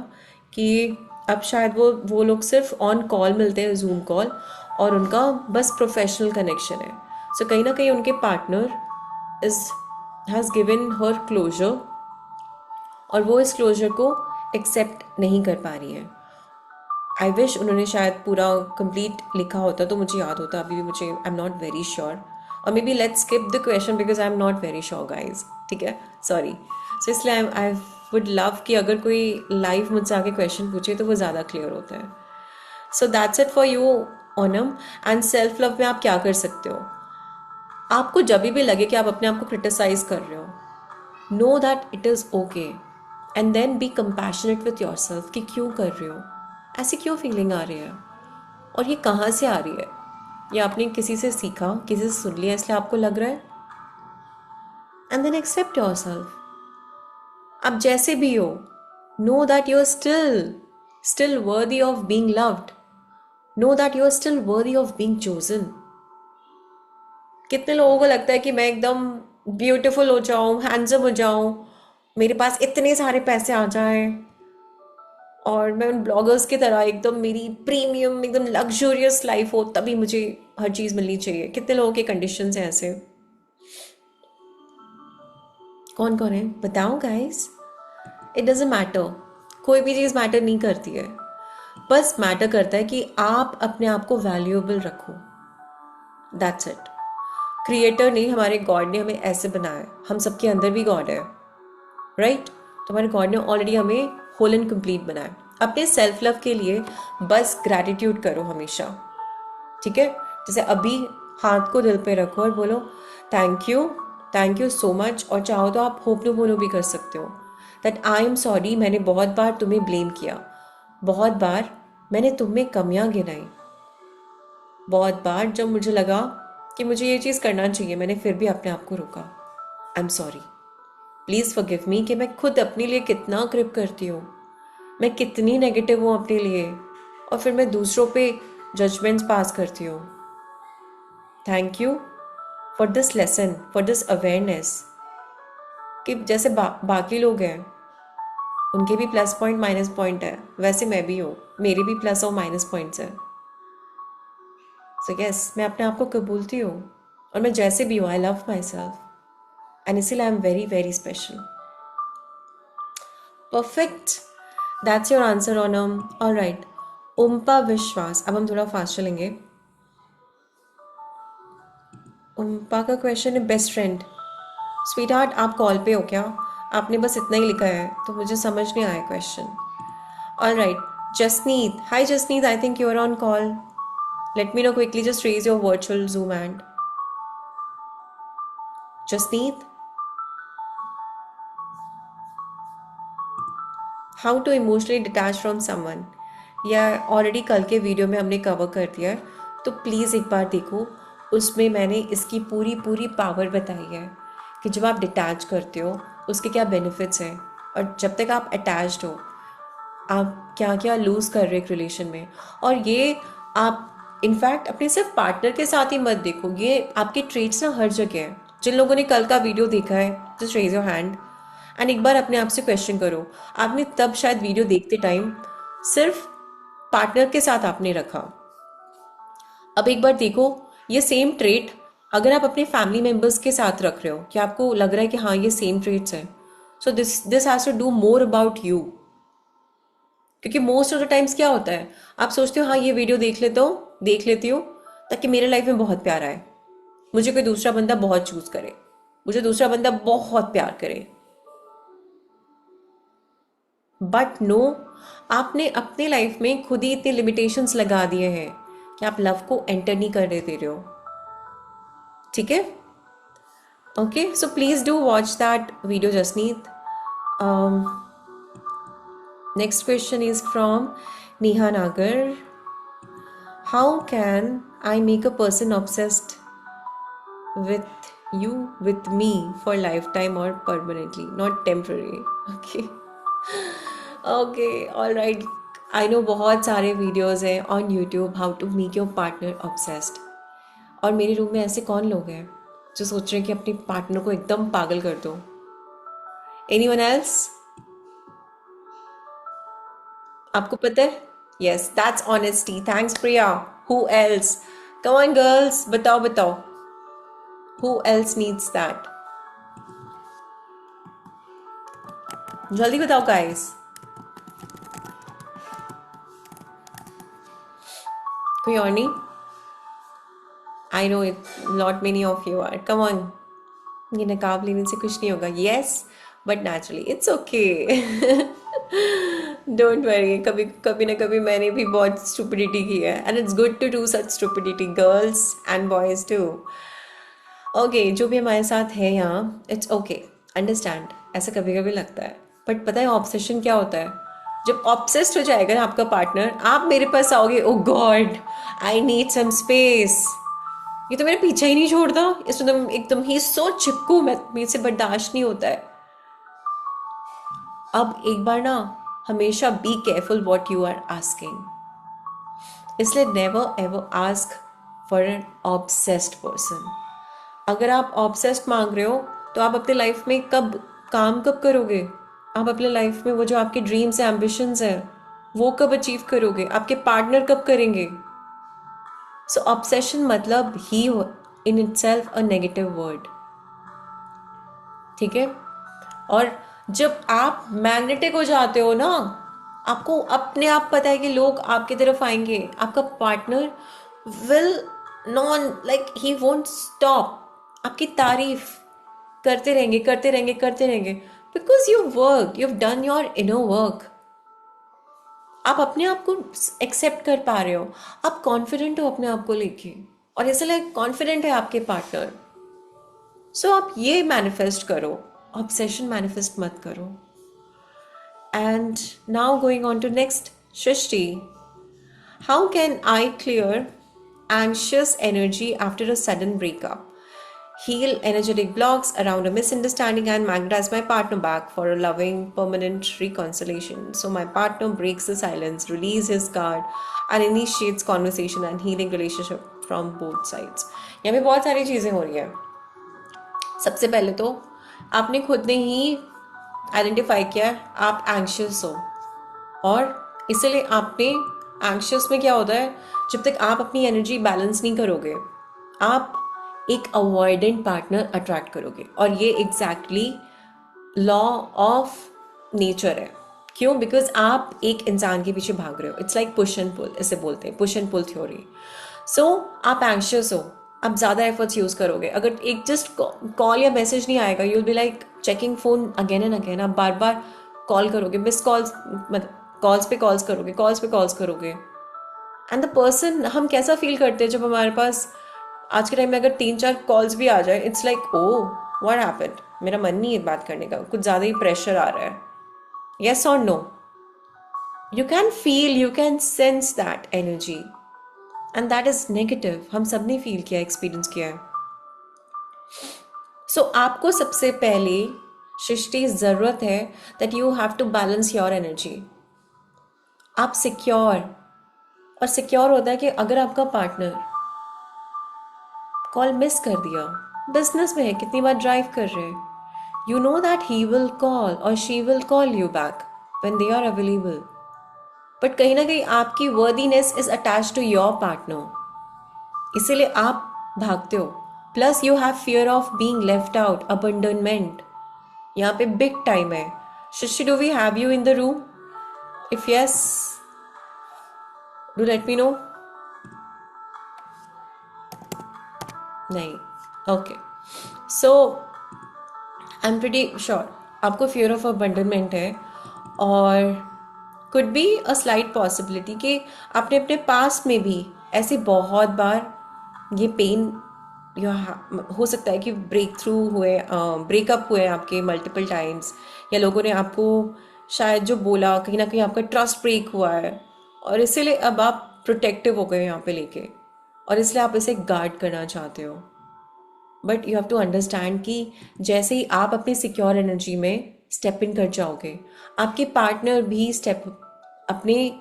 कि अब शायद वो लोग सिर्फ ऑन कॉल मिलते हैं, जूम कॉल, और उनका बस प्रोफेशनल कनेक्शन है. सो कहीं ना कहीं उनके partner has given her closure, और वो इस क्लोजर को एक्सेप्ट नहीं कर पा रही है. आई विश उन्होंने शायद पूरा कंप्लीट लिखा होता तो मुझे याद होता. अभी भी मुझे I am not very sure, और maybe let's skip the question because I am not very sure guys. ठीक है, सॉरी. सो इसलिए आई वुड लव कि अगर कोई लाइव मुझसे आके क्वेश्चन पूछे तो वो ज़्यादा क्लियर होता है. So that's it for you Onam. And self love में आप क्या कर सकते हो? आपको जब भी लगे कि आप अपने आप को क्रिटिसाइज कर रहे हो, know that it is okay, and then be compassionate with yourself कि क्यों कर रहे हो, ऐसी क्यों फीलिंग आ रही है, और ये कहाँ से आ रही है. ये आपने किसी से सीखा, किसी से सुन लिया, इसलिए आपको लग रहा है. And then accept yourself. आप जैसे भी हो, know that you are still worthy of being loved. Know that you are still worthy of being chosen. कितने लोगों को लगता है कि मैं एकदम ब्यूटीफुल हो जाऊं, हैंडसम हो जाऊं, मेरे पास इतने सारे पैसे आ जाएं और मैं उन ब्लॉगर्स की तरह एकदम मेरी प्रीमियम एकदम लग्जूरियस लाइफ हो, तभी मुझे हर चीज़ मिलनी चाहिए। कितने लोगों के कंडीशंस हैं ऐसे? कौन कौन है बताओ गाइस। इट डजेंट मैटर, कोई भी चीज़ मैटर नहीं करती है। बस मैटर करता है कि आप अपने आप को वैल्यूएबल रखो, दैट्स इट। क्रिएटर ने, हमारे गॉड ने हमें ऐसे बनाया है, हम सबके अंदर भी गॉड है, राइट? तो हमारे गॉड ने ऑलरेडी हमें होल एंड कंप्लीट बनाया। अपने सेल्फ लव के लिए बस ग्रैटिट्यूड करो हमेशा, ठीक है? जैसे अभी हाथ को दिल पे रखो और बोलो थैंक यू सो मच, और चाहो तो आप होप नो बोलो भी कर सकते हो दैट आई एम सॉरी, मैंने बहुत बार तुम्हें ब्लेम किया, बहुत बार मैंने तुम में कमियां गिनाई, बहुत बार जब मुझे लगा कि मुझे ये चीज़ करना चाहिए मैंने फिर भी अपने आप को रोका। आई एम सॉरी, प्लीज़ फॉरगिव मी कि मैं खुद अपने लिए कितना क्रिप करती हूँ, मैं कितनी नेगेटिव हूँ अपने लिए, और फिर मैं दूसरों पे जजमेंट्स पास करती हूँ। Thank you for this lesson, for this awareness कि जैसे बाकी लोग हैं उनके भी प्लस पॉइंट माइनस पॉइंट है, वैसे मैं भी हूँ, मेरे भी प्लस और माइनस पॉइंट्स हैं। सो यस, मैं अपने आप को कबूलती हूँ और मैं जैसे भी हूँ, I love myself, and इसीलिए I am very very special. Perfect, that's your answer ऑनम। ऑल राइट, उम्पा विश्वास। अब हम थोड़ा फास्ट चलेंगे। उम्पा का क्वेश्चन है बेस्ट फ्रेंड। स्वीट हार्ट, आप कॉल पे हो क्या? आपने बस इतना ही लिखा है तो मुझे समझ नहीं आया question. All right, Jasneet, hi Jasneet, I think you are on call. Let me know quickly, just raise your virtual Zoom hand. Jasneet, how to emotionally detach from someone, यह ऑलरेडी कल के वीडियो में हमने कवर कर दिया है, तो प्लीज़ एक बार देखो, उसमें मैंने इसकी पूरी पूरी पावर बताई है कि जब आप डिटैच करते हो उसके क्या बेनिफिट्स हैं, और जब तक आप अटैच्ड हो आप क्या क्या लूज़ कर रहे हो एक रिलेशन में। और ये आप इनफैक्ट अपने सिर्फ पार्टनर के साथ ही मत देखो, ये आपके ट्रेट्स ना हर जगह हैं। जिन लोगों ने कल का वीडियो देखा है, just raise your hand and एक बार अपने आप से क्वेश्चन करो, आपने तब शायद वीडियो देखते टाइम सिर्फ पार्टनर के साथ आपने रखा। अब एक बार देखो, ये सेम ट्रेट अगर आप अपने फैमिली मेम्बर्स के साथ रख रहे हो, कि आपको लग रहा है कि हाँ ये सेम ट्रेट्स हैं, so this has to do more about you. क्योंकि मोस्ट ऑफ द टाइम्स क्या होता है, आप सोचते हो हाँ ये वीडियो देख लेती हूँ ताकि मेरे लाइफ में बहुत प्यार आए, मुझे कोई दूसरा बंदा बहुत चूज करे, मुझे दूसरा बंदा बहुत प्यार करे। बट नो, आपने अपने लाइफ में खुद ही इतने लिमिटेशंस लगा दिए हैं कि आप लव को एंटर नहीं करने दे रहे हो, ठीक है? Okay, so please do watch that video Jasneet. Next question is from Neha Nagar. How can I make a person obsessed with you with me for lifetime or permanently, not temporary? Okay. Okay, all right. I know बहुत सारे videos हैं on YouTube how to make your partner obsessed, और मेरे room में ऐसे कौन लोग हैं जो सोच रहे हैं कि अपने पार्टनर को एकदम पागल कर दो? Anyone else? आपको पता है? Yes, that's honesty. Thanks Priya. Who else? Come on girls, बताओ बताओ, who else needs that? जल्दी बताओ guys। कोई और नहीं? I know it, not many of you are, come on। ये नकाब लेने से कुछ नहीं होगा, yes but naturally it's okay। Don't worry, कभी कभी ना कभी मैंने भी बहुत stupidity की है, and it's good to do such stupidity, girls and boys too। Okay, जो भी हमारे साथ है यहाँ, इट्स ओके, अंडरस्टैंड, ऐसा कभी कभी लगता है। बट पता है ऑब्सेशन क्या होता है? जब ऑब्सेस्ड हो जाएगा ना आपका पार्टनर, आप मेरे पास आओगे, oh God I need some space, ये तो मेरे पीछे ही नहीं छोड़ता, इसमें एकदम ही सो चिपकू, मैं मेरे से बर्दाश्त नहीं होता है। अब एक बार ना हमेशा be careful what you are asking, इसलिए never ever ask for an obsessed person. अगर आप ऑब्सेस्ड मांग रहे हो तो आप अपने लाइफ में कब काम कब करोगे? आप अपने लाइफ में वो जो आपके ड्रीम्स हैं, एम्बिशंस हैं, वो कब अचीव करोगे? आपके पार्टनर कब करेंगे? सो ऑब्सेशन मतलब ही in itself a negative word, ठीक है? और जब आप मैग्नेटिक हो जाते हो ना, आपको अपने आप पता है कि लोग आपकी तरफ आएंगे, आपका partner will non like he won't stop आपकी तारीफ करते रहेंगे, करते रहेंगे, करते रहेंगे, because you have done your inner work. आप अपने आप को एक्सेप्ट कर पा रहे हो, आप कॉन्फिडेंट हो अपने आप को लेके, और इसलिए कॉन्फिडेंट है आपके पार्टनर। सो आप ये मैनिफेस्ट करो, ऑब्सेशन मैनिफेस्ट मत करो। And now going on to next, Srishti, how can I clear anxious energy after a sudden breakup? Heal energetic blocks around a misunderstanding and magnetize my partner back for a loving, permanent reconciliation. So my partner breaks the silence, release his guard, and initiates conversation and healing relationship from both sides. यहाँ पे बहुत सारी चीज़ें हो रही हैं। सबसे पहले तो आपने खुद ने ही आइडेंटिफाई किया है आप एंग्शियस हो, और इसलिए आपने एंग्शियस में क्या होता है, जब तक आप अपनी एनर्जी बैलेंस नहीं करोगे, आप एक अवॉइडेंट पार्टनर अट्रैक्ट करोगे, और ये एग्जैक्टली लॉ ऑफ नेचर है। क्यों? बिकॉज आप एक इंसान के पीछे भाग रहे हो। It's like push and pull, इसे बोलते हैं push and pull theory. So आप एंग्शियस हो, आप ज़्यादा एफर्ट्स यूज़ करोगे। अगर एक जस्ट कॉल या मैसेज नहीं आएगा, you will be like checking phone again and again. आप बार बार कॉल करोगे, मिस कॉल्स, मतलब कॉल्स पे कॉल्स करोगे, कॉल्स पे कॉल्स करोगे। एंड द पर्सन, हम कैसा फील करते हैं जब हमारे पास आज के टाइम में अगर 3-4 कॉल्स भी आ जाए, it's like oh what happened, मेरा मन नहीं है बात करने का, कुछ ज़्यादा ही प्रेशर आ रहा है। येस और no? You can feel, you can sense that energy, and that is negative. हम सब ने फील किया, एक्सपीरियंस किया है। सो आपको सबसे पहले सृष्टि ज़रूरत है that you have to balance your energy. आप सिक्योर, और सिक्योर होता है कि अगर आपका पार्टनर कॉल मिस कर दिया, बिजनेस में है, कितनी बार ड्राइव कर रहे हैं, you know that he will call or she will call you back when they are available, but कहीं ना कहीं आपकी worthiness is attach to your partner, इसीलिए आप भागते हो। Plus you have fear of being left out, abandonment यहाँ पे बिग टाइम है। Shishi, do we have you in the room? If yes, do let me know. नहीं, okay. So I am pretty sure आपको fear of अबंडनमेंट है, और could be a slight possibility कि आपने अपने पास्ट में भी ऐसे बहुत बार ये पेन हो सकता है कि ब्रेक थ्रू हुए, ब्रेकअप हुए आपके मल्टीपल टाइम्स, या लोगों ने आपको शायद जो बोला, कहीं ना कहीं आपका ट्रस्ट ब्रेक हुआ है, और इसीलिए अब आप प्रोटेक्टिव हो गए यहाँ पे लेके, और इसलिए आप इसे गार्ड करना चाहते हो। But you have to understand कि जैसे ही आप अपनी सिक्योर एनर्जी में स्टेप इन कर जाओगे, आपके पार्टनर भी स्टेप अपने,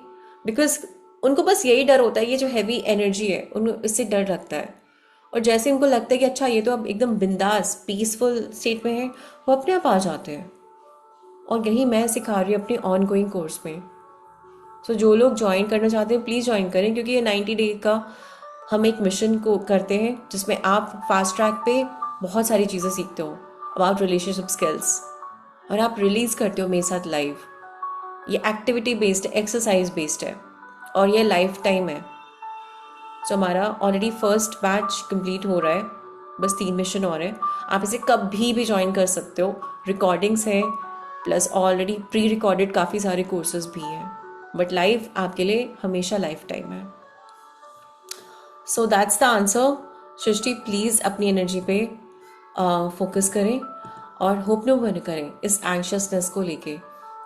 बिकॉज उनको बस यही डर होता है, ये जो हैवी एनर्जी है उनको इससे डर लगता है, और जैसे उनको लगता है कि अच्छा ये तो अब एकदम बिंदास पीसफुल स्टेट में है, वो अपने आप आ जाते हैं। और यही मैं सिखा रही हूँ अपने ऑन गोइंग कोर्स में। सो जो लोग ज्वाइन करना चाहते हैं प्लीज़ ज्वाइन करें, क्योंकि ये 90 डे का हम एक मिशन को करते हैं जिसमें आप फास्ट ट्रैक पे बहुत सारी चीज़ें सीखते हो अबाउट रिलेशनशिप स्किल्स, और आप रिलीज़ करते हो मेरे साथ लाइव। ये एक्टिविटी बेस्ड है, एक्सरसाइज बेस्ड है, और ये लाइफ टाइम है। सो हमारा ऑलरेडी फर्स्ट बैच कंप्लीट हो रहा है, बस 3 मिशन और है। आप इसे कभी भी ज्वाइन कर सकते हो, रिकॉर्डिंग्स है, प्लस ऑलरेडी प्री रिकॉर्डेड काफ़ी सारे कोर्सेज भी हैं, बट लाइव आपके लिए हमेशा लाइफ टाइम है। So that's the answer. Srishti, please अपनी एनर्जी पे फोकस करें और होप नो बन करें इस एंग्शियसनेस को लेके।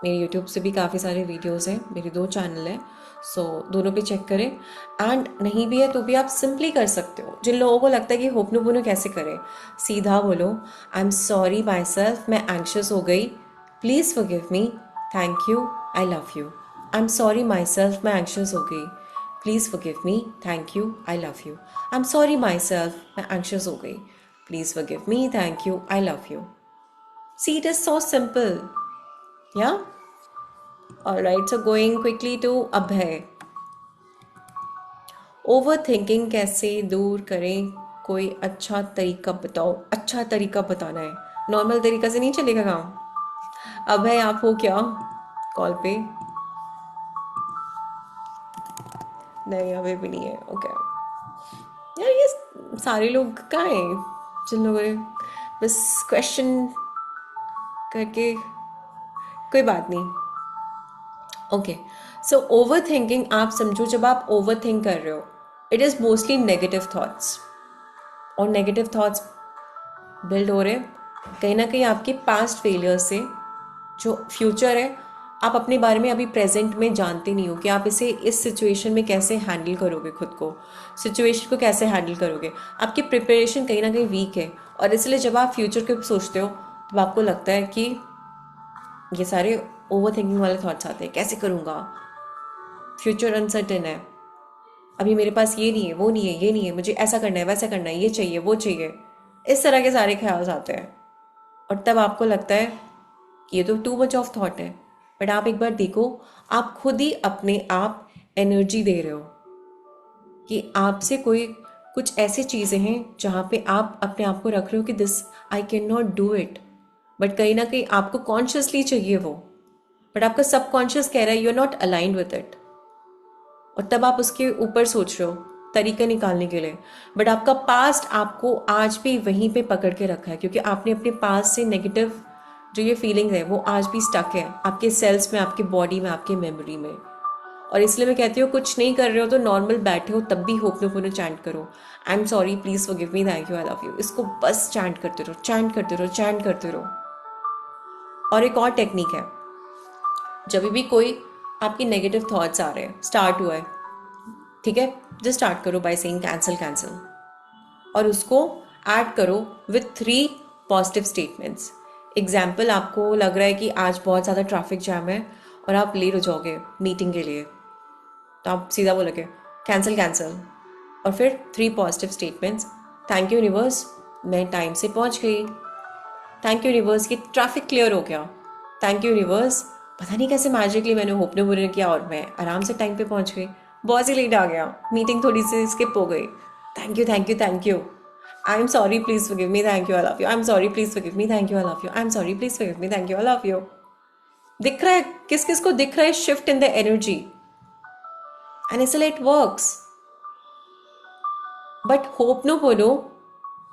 मेरे यूट्यूब से भी काफ़ी सारे वीडियोस हैं, मेरे 2 चैनल हैं, सो दोनों पे चेक करें। एंड नहीं भी है तो भी आप सिंपली कर सकते हो। जिन लोगों को लगता है कि होप नो बोनो कैसे करें, सीधा बोलो आई एम सॉरी माई सेल्फ, मैं एंग्शियस हो गई, please forgive me, thank you, I love you. I am sorry my self, मैं एंग्शियस हो गई, please forgive me, thank you, I love you. I am sorry my self, मैं anxious हो गई, please forgive me, thank you, I love you. See, it is so simple. Yeah. All right, so going quickly to Abhay. Over thinking कैसे दूर करें, कोई अच्छा तरीका बताओ। अच्छा तरीका बताना है, नॉर्मल तरीका से नहीं चलेगा काम। अभय आप हो क्या कॉल पे? नहीं अभी भी नहीं है। ओके यार, ये सारे लोग कहाँ हैं जिन लोगों ने बस क्वेश्चन करके, कोई बात नहीं। ओके, सो ओवर थिंकिंग आप समझो, जब आप ओवर थिंक कर रहे हो it is mostly negative thoughts, और नेगेटिव थॉट्स बिल्ड हो रहे हैं कहीं ना कहीं आपके पास्ट फेलियर से। जो फ्यूचर है आप अपने बारे में अभी प्रेजेंट में जानते नहीं हो कि आप इसे इस सिचुएशन में कैसे हैंडल करोगे, खुद को सिचुएशन को कैसे हैंडल करोगे। आपकी प्रिपरेशन कहीं ना कहीं वीक है, और इसलिए जब आप फ्यूचर के सोचते हो तो आपको लगता है कि ये सारे ओवर थिंकिंग वाले थॉट्स आते हैं, कैसे करूँगा, फ्यूचर अनसर्टेन है, अभी मेरे पास ये नहीं है, वो नहीं है, ये नहीं है, मुझे ऐसा करना है, वैसा करना है, ये चाहिए, वो चाहिए, इस तरह के सारे ख्याल आते हैं। और तब आपको लगता है कि ये तो टू मच ऑफ थॉट है। बट आप एक बार देखो, आप खुद ही अपने आप एनर्जी दे रहे हो कि आपसे कोई कुछ ऐसी चीज़ें हैं जहाँ पे आप अपने आप को रख रहे हो कि this I can not do it, but कहीं ना कहीं आपको कॉन्शियसली चाहिए वो, बट आपका सबकॉन्शियस कह रहा है you are not aligned with it. और तब आप उसके ऊपर सोच रहे हो तरीका निकालने के लिए, बट आपका पास्ट आपको आज भी वहीं पे पकड़ के रखा है, क्योंकि आपने अपने पास्ट से नेगेटिव जो ये फीलिंग्स है वो आज भी स्टक है आपके सेल्स में, आपके बॉडी में, आपके मेमोरी में। और इसलिए मैं कहती हूँ कुछ नहीं कर रहे हो तो नॉर्मल बैठे हो तब भी होपनोपोनो चैंट करो, आई am sorry, please forgive me, thank you, I love you, इसको बस चैंट करते रहो, चैंट करते रहो, चैंट करते रहो। और एक और टेक्निक है, जब भी कोई आपकी नेगेटिव थॉट्स आ रहे हैं, स्टार्ट हुआ है, ठीक है, जस्ट स्टार्ट करो बाय सेइंग कैंसिल कैंसिल, और उसको ऐड करो विथ 3 पॉजिटिव स्टेटमेंट्स। एग्जाम्पल, आपको लग रहा है कि आज बहुत ज़्यादा ट्रैफिक जैम है और आप लेट हो जाओगे मीटिंग के लिए, तो आप सीधा बोलोगे कैंसिल कैंसिल, और फिर 3 positive statements. Thank you universe, मैं टाइम से पहुंच गई। थैंक यू यूनिवर्स कि ट्रैफिक क्लियर हो गया। थैंक यू यूनिवर्स, पता नहीं कैसे मैजिकली मैंने होपने बुरे किया और मैं आराम से टाइम पे पहुंच गई, बहुत ही लेट आ गया, मीटिंग थोड़ी सी स्किप हो गई। Thank you thank you thank you, I am sorry, please forgive me, thank you, I love you, I am sorry, please forgive me, thank you, I love you, I am sorry, please forgive me, thank you, I love you. दिख रहा है किस किस को दिख रहा है shift in the energy, and इसलिए it works. But hooponopono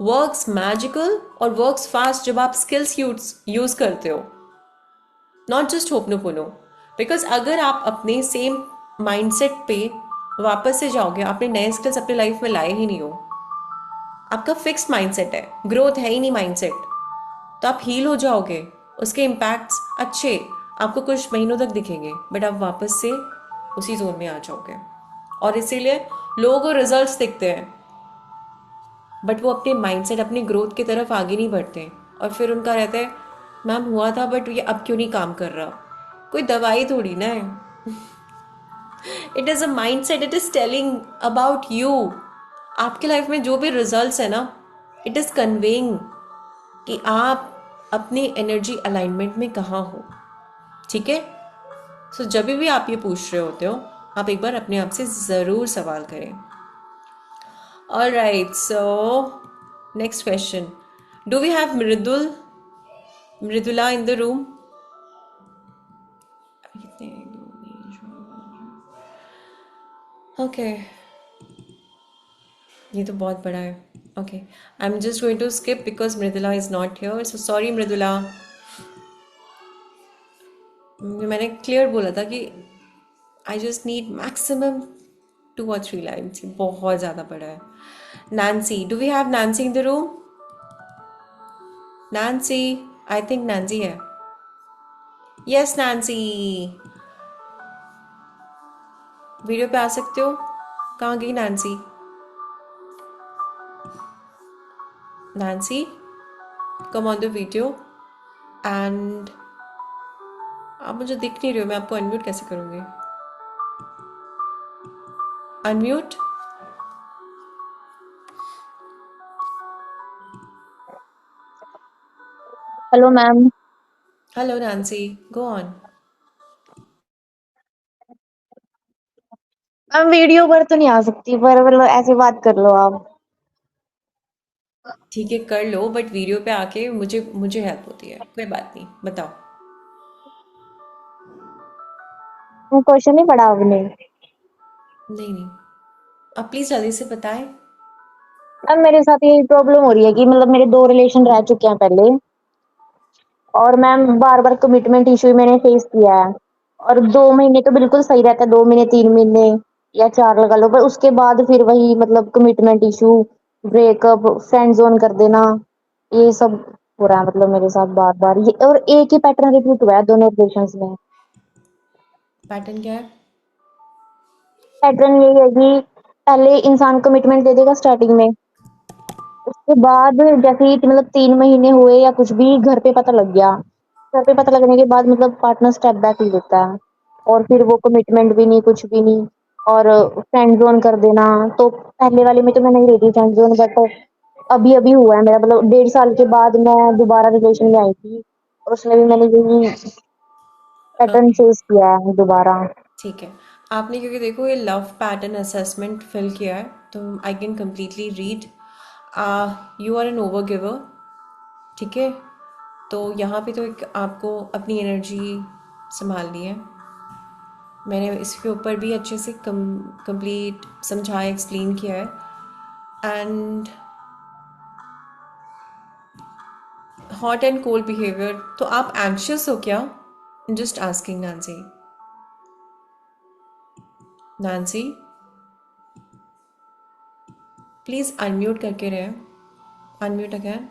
works magical और वर्क्स फास्ट जब आप स्किल्स यूज करते हो, नॉट जस्ट होपनोपोनो। बिकॉज अगर आप अपने सेम माइंडसेट पे वापस से जाओगे, आपने नए स्किल्स अपने लाइफ में लाए ही नहीं हो, आपका फिक्स्ड माइंडसेट है, ग्रोथ है ही नहीं माइंडसेट, तो आप हील हो जाओगे, उसके इम्पैक्ट्स अच्छे आपको कुछ महीनों तक दिखेंगे, बट आप वापस से उसी जोन में आ जाओगे। और इसीलिए लोगों को रिजल्ट्स दिखते हैं बट वो अपने माइंडसेट, अपनी ग्रोथ की तरफ आगे नहीं बढ़ते, और फिर उनका रहता है मैम हुआ था बट ये अब क्यों नहीं काम कर रहा। कोई दवाई थोड़ी ना है, it is a mind set, it is telling about you. आपके लाइफ में जो भी रिजल्ट्स है ना, इट इज़ कन्वेइंग कि आप अपनी एनर्जी अलाइनमेंट में कहाँ हो, ठीक है। सो जब भी आप ये पूछ रहे होते हो, आप एक बार अपने आप से ज़रूर सवाल करें। All right, so next question. Do we have Mridula in the room? Okay. ये तो बहुत बड़ा है. Okay. I'm just going to skip because Mridula is not here. So sorry Mridula. मैंने क्लियर बोला था कि I just need maximum 2 or 3 lines. ये बहुत ज़्यादा बड़ा है. Nancy. Do we have Nancy in the room? Nancy. I think Nancy है. Yes, Nancy. वीडियो पे आ सकते हो? कहाँ गई Nancy? Nancy, come on the video. And आप मुझे दिख नहीं रहे हो, मैं आपको अनम्यूट कैसे करूँगी? Unmute. Hello ma'am. Hello Nancy, go on. Ma'am video पर तो नहीं आ सकती पर मतलब ऐसे बात कर लो आप। ठीक है कर लो, बट वीडियो पे आके मुझे मुझे हेल्प होती है, कोई बात नहीं, बताओ। क्वेश्चन नहीं पढ़ा आपने। नहीं नहीं, आप प्लीज़ जल्दी से बताएं। मैम मेरे साथ यही प्रॉब्लम हो रही है कि मतलब मेरे 2 रिलेशन रह चुके हैं पहले। और मैम बार बार कमिटमेंट इशू मैंने फेस किया है। और 2 महीने तो बिल्कुल सही रहता है, 2 महीने 3 महीने या 4 लगा लो, पर उसके बाद फिर वही मतलब commitment issue, breakup, friend zone कर देना, ये सब हो रहा है मतलब मेरे साथ बार बार ये। और एक ही पैटर्न रिपीट हुआ है दोनों रिलेशंस में। पैटर्न क्या है? पैटर्न यही है कि पहले इंसान कमिटमेंट दे देगा स्टार्टिंग में, उसके बाद जैसे ही मतलब 3 महीने हुए या कुछ भी, घर पे पता लग गया। घर पे पता लगने के बाद मतलब पार्टनर स्टेप बैक ले लेता है। और फिर वो कमिटमेंट भी नहीं, कुछ भी नहीं। और फ्रेंड जोन कर देना। तो पहले वाले में तो मैं नहीं रहती फ्रेंड जोन, बट अभी अभी हुआ है मेरा, मतलब 1.5 साल के बाद मैं दोबारा रिलेशन में आई थी। और उसमें भी मैंने यही पैटर्न ओके, फेस किया है दोबारा। ठीक है। आपने क्योंकि देखो ये लव पैटर्न असेसमेंट फिल किया है, तो I can completely read. You are an over giver, ठीक है। तो यहाँ पे तो एक आपको अपनी एनर्जी संभालनी है। मैंने इसके ऊपर भी अच्छे से कंप्लीट समझाया, एक्सप्लेन किया है। And hot and cold behaviour, तो आप एंग्शियस हो क्या? Just asking Nancy. Nancy, please unmute करके रहे। Unmute again.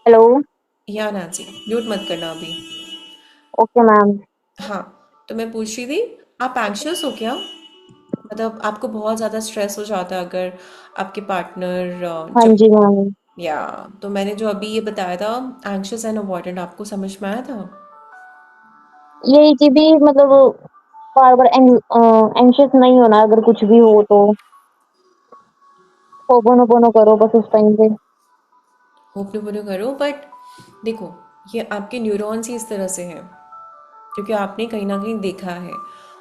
हेलो। या नैन्सी, म्यूट मत करना अभी। Okay ma'am. हाँ, तो मैं पूछ रही थी, आप एंग्शियस हो क्या? मतलब आपको बहुत ज़्यादा स्ट्रेस हो जाता है अगर आपके पार्टनर हाँ जब, जी मैम। या, तो मैंने जो अभी ये बताया था एंग्शियस एंड अवॉइडेंट, आपको समझ में आया था? यही कि भी मतलब बार बार एंशियस नहीं होना, अगर कुछ भी हो तो होपोनो पोनो करो बस उस टाइम पे। होप नो करो, बट देखो, ये आपके न्यूरॉन्स ही इस तरह से हैं क्योंकि आपने कहीं ना कहीं देखा है,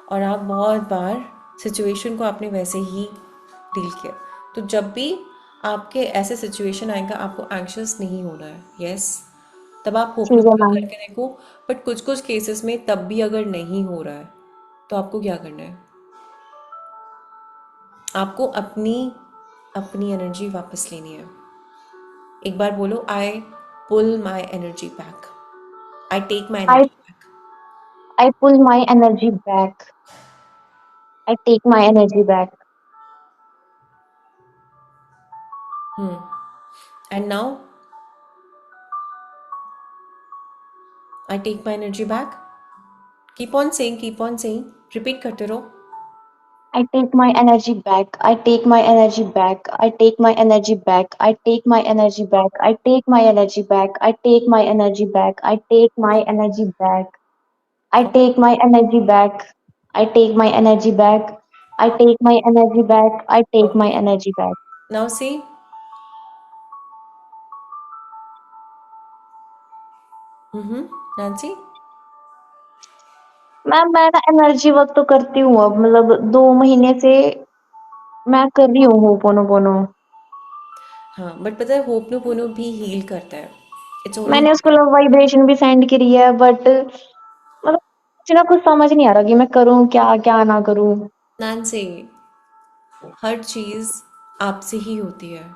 और आप बहुत बार सिचुएशन को आपने वैसे ही डील किया। तो जब भी आपके ऐसे सिचुएशन आएगा, आपको एंग्शियस नहीं होना है, यस। तब आप होप ठीक है मैम। करके देखो। बट कुछ कुछ केसेस में तब भी अगर नहीं हो रहा है, तो आपको क्या करना है? आपको अपनी अपनी एनर्जी वापस लेनी है। एक बार बोलो, I pull my energy back, I take my I energy back. I pull my energy back. I take my energy back. And now, I take my energy back. Keep on saying, repeat करते रहो। I take my energy back. I take my energy back. I take my energy back. I take my energy back. I take my energy back. I take my energy back. I take my energy back. I take my energy back. I take my energy back. I take my energy back. I take my okay, energy back. Now see. Nancy, ma'am मैं ना energy work तो करती हूँ अब, मतलब 2 महीने से मैं कर रही हूँ होपोनोपोनो। हाँ, बट पता है होप नो पोनो भी हील करता है। इट्स ओनली, मैंने उसको लव वाइब्रेशन भी सेंड करी है, बट मतलब मुझे ना कुछ समझ नहीं आ रहा कि मैं करूँ क्या क्या ना करूँ। नैन्सी, हर चीज़ आपसे ही होती है।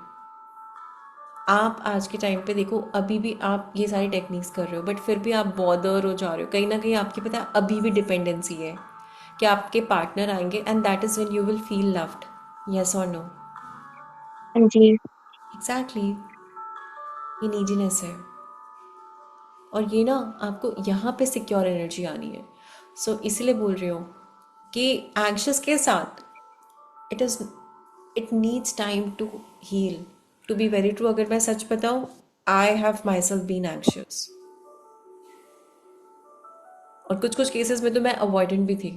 आप आज के टाइम पे देखो, अभी भी आप ये सारी टेक्निक्स कर रहे हो, बट फिर भी आप बॉदर हो जा रहे हो कहीं ना कहीं। आपकी पता है अभी भी डिपेंडेंसी है कि आपके पार्टनर आएंगे, and that is when you will feel loved. Yes और नो? हाँ जी। एग्जैक्टली, ये नीडीनेस है। और ये ना, आपको यहाँ पे सिक्योर एनर्जी आनी है। सो इसीलिए बोल रही हूँ कि एंग्शियस के साथ, it is, it needs time to heal. To be very true, अगर मैं सच बताऊँ, I have myself been anxious, और कुछ कुछ केसेस में तो मैं अवॉइडेंट भी थी।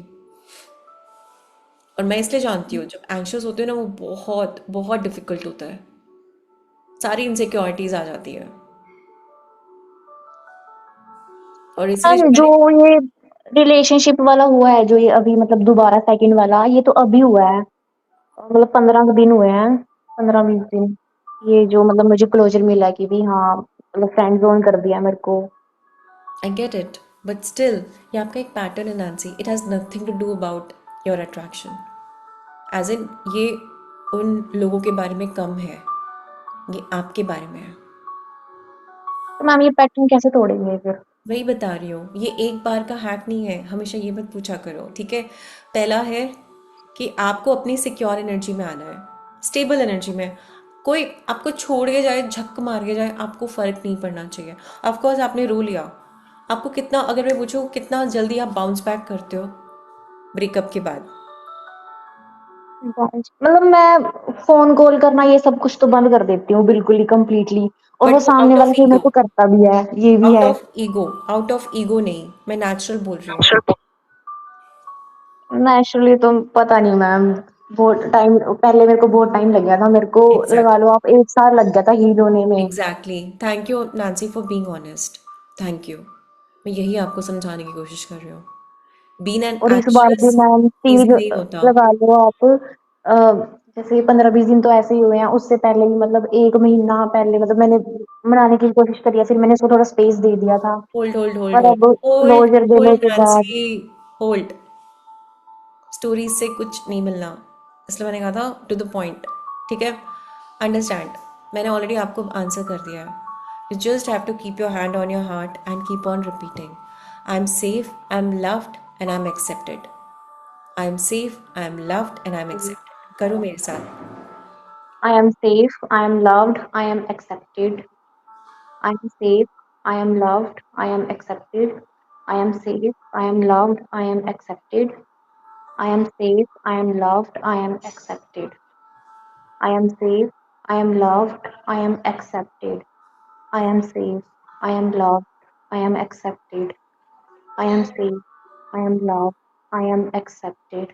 और मैं इसलिए जानती हूँ जब एंग्शियस होते हो ना वो बहुत बहुत डिफिकल्ट होता है, सारी इनसिक्योरिटीज आ जाती है। और इसलिए जो मैम जो मैंने ये रिलेशनशिप वाला हुआ है, जो ये अभी मतलब दोबारा सेकंड वाला, ये तो अभी हुआ है, मतलब 15 दिन हुए हैं, 15-20 दिन। ये जो मतलब मुझे क्लोजर मिला कि भी हाँ मतलब फ्रेंड जोन कर दिया मेरे को। I get it, but still ये आपका एक पैटर्न है Nancy, it has nothing to do about your attraction, as in ये उन लोगों के बारे में कम है, ये आपके बारे में है। तो मैम ये पैटर्न कैसे तोड़ेंगे फिर? वही बता रही हूँ, ये एक बार का हैक नहीं है, हमेशा ये मत पूछा करो, ठीक है। पहला है कि आपको अपनी सिक्योर एनर्जी में आना है, स्टेबल एनर्जी में। कोई आपको छोड़ के जाए, झक मार के जाए, आपको फ़र्क नहीं पड़ना चाहिए। ऑफकोर्स आपने रो लिया, आपको कितना, अगर मैं पूछूँ कितना जल्दी आप बाउंस बैक करते हो ब्रेकअप के बाद? मतलब मैं फोन कॉल करना ये सब कुछ तो बंद कर देती हूँ बिल्कुल ही कंप्लीटली, और वो बट वो सामने आउट वाला ऑफ फिर मेरे ईगो, को करता भी है, ये भी आउट है। Of ego, out of ego नहीं, मैं नेचुरल बोल रही हूँ। नेचुरली तो पता नहीं मैम, बहुत टाइम पहले मेरे को बहुत टाइम लग गया था, मेरे को लगा एग्जैक्टली, लो आप 1 साल लग गया था हील होने में। Exactly, thank you Nancy for being honest, thank you. मैं यही आपको समझाने की कोशिश कर रही हूँ, बीइंग एन और इस बार भी एंशियस मैम इजी तीर नहीं होता। लगा लो आप, जैसे 15-20 दिन तो ऐसे ही हुए हैं, उससे पहले भी मतलब 1 महीना पहले मतलब मैंने मनाने की कोशिश करी है, फिर मैंने उसको थोड़ा स्पेस दे दिया था। होल्ड होल्ड होल्ड पर होल्ड अब होल्ड क्लोजर देने होल्ड के बाद नैन्सी, होल्ड। स्टोरीज से कुछ नहीं मिलना, इसलिए मैंने कहा था टू द पॉइंट, ठीक है। अंडरस्टैंड, मैंने ऑलरेडी आपको आंसर कर दिया है। You just have to keep your hand on your heart and keep on repeating, I am safe, I am loved and I am accepted, I am safe, I am loved and I am accepted. करो मेरे साथ। I am safe, I am loved, I am accepted. I am safe, I am loved, I am accepted. I am safe, I am loved, I am accepted. I am safe, I am loved, I am accepted. I am safe, I am loved, I am accepted. I am safe, I am loved, I am accepted. I am safe, I am loved, I am accepted.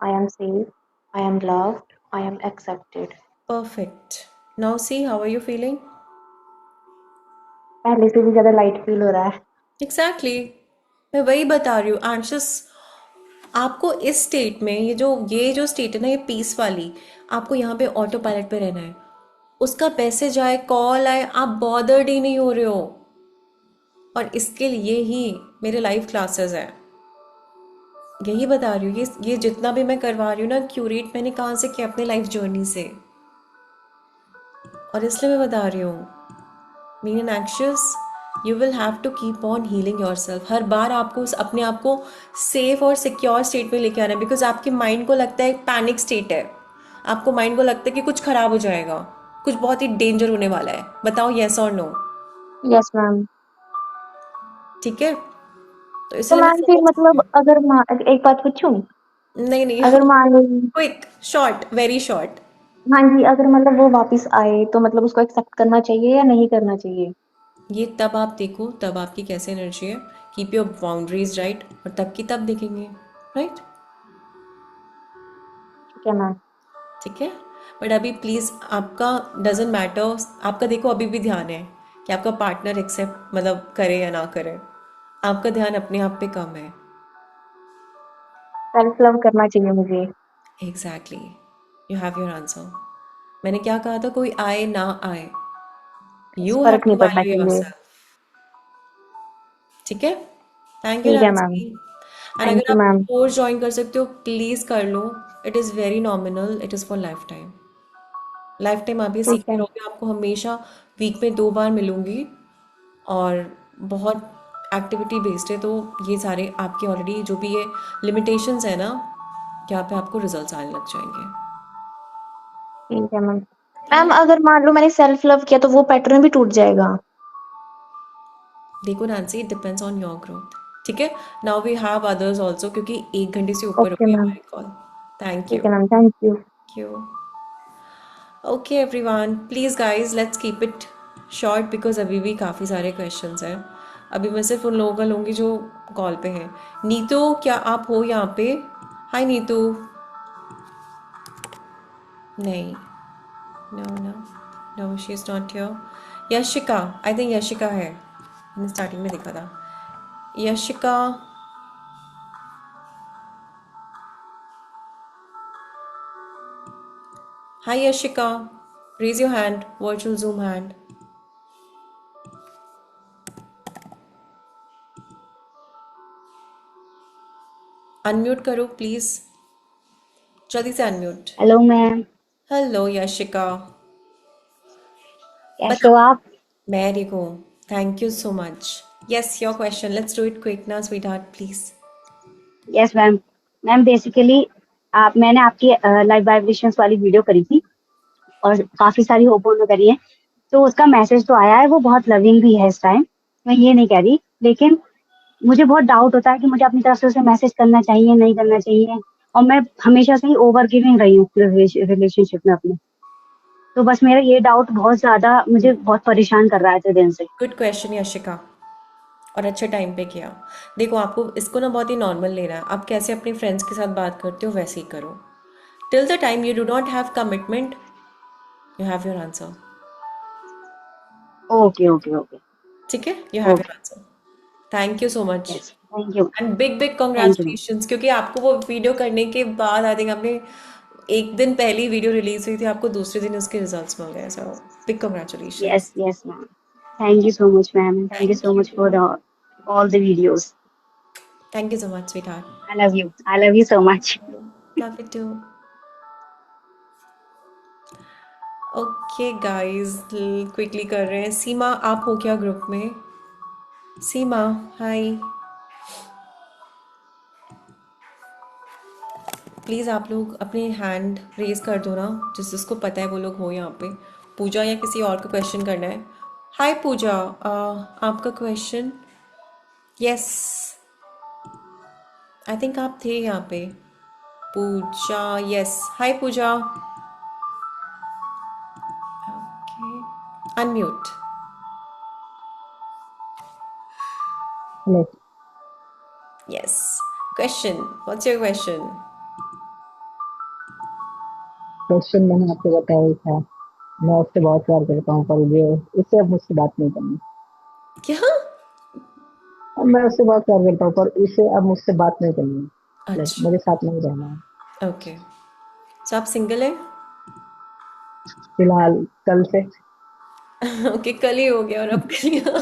I am safe, I am loved, I am accepted. Perfect, now see how are you feeling? पहले से भी ज़्यादा light feel हो रहा है। Exactly, मैं वही बता रही हूँ, एंशियस आपको इस स्टेट में, ये जो स्टेट है ना, ये पीस वाली, आपको यहाँ पे ऑटो पायलट पे रहना है। उसका मैसेज आए, कॉल आए, आप बॉदर्ड ही नहीं हो रहे हो। और इसके लिए ही मेरे लाइव क्लासेस हैं, यही बता रही हूँ। ये जितना भी मैं करवा रही हूँ ना, क्यूरेट मैंने कहाँ से किया? अपने लाइफ जर्नी से। और इसलिए मैं बता रही हूँ, being an anxious, you will have to keep on healing yourself. हर बार आपको अपने आप को सेफ और सिक्योर स्टेट में लेके आना है, बिकॉज आपके माइंड को लगता है पैनिक स्टेट है, आपको माइंड को लगता है कि कुछ खराब हो जाएगा, कुछ बहुत ही डेंजर होने वाला है। बताओ येस और नो? Yes ma'am. ठीक है, तो तो इसलिए मैं मैम फिर समझ सकती मतलब हूँ। अगर एक बात पूछूं? नहीं नहीं, अगर मान लीजिए, क्विक, शॉर्ट, वेरी शॉर्ट। हाँ जी, अगर मतलब वो वापस आए तो मतलब उसको एक्सेप्ट करना चाहिए या नहीं करना चाहिए? ये तब आप देखो, तब आपकी कैसे एनर्जी है, कीप योर बाउंड्रीज राइट, और तब की तब देखेंगे, राइट? ठीक है मैम। ठीक है, बट अभी प्लीज़ आपका डजेंट मैटर, आपका देखो अभी भी ध्यान है कि आपका पार्टनर एक्सेप्ट मतलब करे या ना करे, आपका ध्यान अपने आप पे कम है। सेल्फ लव करना चाहिए मुझे। Exactly, you have your answer. मैंने क्या कहा था? कोई आए ना आए, यू हैव फर्क नहीं टू पड़ना वैल्यू योर चाहिए। सेल्फ। ठीक है, थैंक यू ठीक है मैम। नैन्सी। एंड थैंक अगर यू आप मैम। कोर्स ज्वाइन कर सकते हो प्लीज़ कर लो, it is very nominal, it is for life time. Life time आप ये ठीक सीखते है। रहोगे, आपको हमेशा वीक में 2 बार मिलूंगी, और बहुत एक्टिविटी बेस्ड है, तो ये सारे आपके ऑलरेडी जो भी ये लिमिटेशंस है ना, यहाँ पे आपको रिजल्ट्स आने लग जाएंगे। ठीक है मैम। मैम ठीक है, अगर मान लो मैंने सेल्फ लव किया तो वो पैटर्न भी टूट जाएगा? देखो Nancy, it depends on your growth. ठीक है, now we have others also, क्योंकि 1 घंटे से ऊपर हो ओके गई मैम। हमारी कॉल। थैंक यू, ठीक है ma'am, thank you. Thank you. Okay everyone, please guys let's keep it short, because अभी भी काफ़ी सारे क्वेश्चंस हैं। अभी मैं सिर्फ उन लोगों का लूँगी जो कॉल पे हैं। नीतू, क्या आप हो यहाँ पे? हाय नीतू। नहीं, no no no, she is not here. Yashika, I think Yashika है, मैंने स्टार्टिंग में देखा था. Yashika, hi Yashika, raise your hand, virtual Zoom hand. Unmute करो प्लीज़, जल्दी से unmute. Hello ma'am, hello Yashika. कैसे बताओ. हो आप? मैं ठीक हूँ. Thank you so much. Yes, your question, let's do it quick ना sweetheart please. Yes ma'am. Ma'am basically आप मैंने आपकी लाइव वाइब्रेशंस वाली वीडियो करी थी और काफी सारी ओपन में करी है, तो उसका मैसेज तो आया है, वो बहुत लविंग भी है इस टाइम, मैं ये नहीं कह रही, लेकिन मुझे बहुत डाउट होता है कि मुझे अपनी तरफ से उसे मैसेज करना चाहिए नहीं करना चाहिए, और मैं हमेशा से ही ओवर गिविंग रही हूँ रिलेशनशिप में अपने, तो बस मेरा ये डाउट बहुत ज्यादा मुझे बहुत परेशान कर रहा है 2 दिन से। गुड क्वेश्चन यशिका, और अच्छे टाइम पे किया. देखो, आपको इसको ना बहुत ही नॉर्मल लेना है. आप कैसे अपने फ्रेंड्स के साथ बात करते हो वैसे ही करो. Till the time you do not have commitment, you have your answer. Okay okay okay ठीक है, you have your okay. Answer. Thank you so much. Yes, thank you. And big big thank you. Congratulations, क्योंकि आपको वो video करने के बाद I think आपने एक दिन पहले ही वीडियो रिलीज हुई थी, आपको दूसरे दिन उसके रिजल्ट्स मिल गए. So big yes congratulations. Yes ma'am, thank you so much ma'am, thank you thank so you. Much for all the videos. Thank you so much sweetheart. I love you so much. Love you too. Okay guys, quickly कर रहे हैं. सीमा, आप हो क्या group में? सीमा, हाय. Please आप लोग अपने हैंड रेज कर दो ना, जिसको पता है वो लोग हो यहाँ पे. पूजा या किसी और का क्वेश्चन करना है? हाय पूजा, आपका क्वेश्चन. यस, आई थिंक आप थे यहाँ पे. Pooja, yes. Hi Pooja. Okay, unmute. Hello. Yes, question, what's your question? Question मैंने आपको बताया ही था, मैं उससे बहुत प्यार करता हूँ, पर ये उससे अब मुझसे बात नहीं करनी। क्या? अब मैं उससे बहुत प्यार करता हूँ, पर उसे अब मुझसे बात नहीं करनी है। लाइक अच्छा, मेरे साथ नहीं रहना है ओके. सो आप सिंगल हैं? फिलहाल, कल से। ओके, कल ही हो गया और अब कर लिया.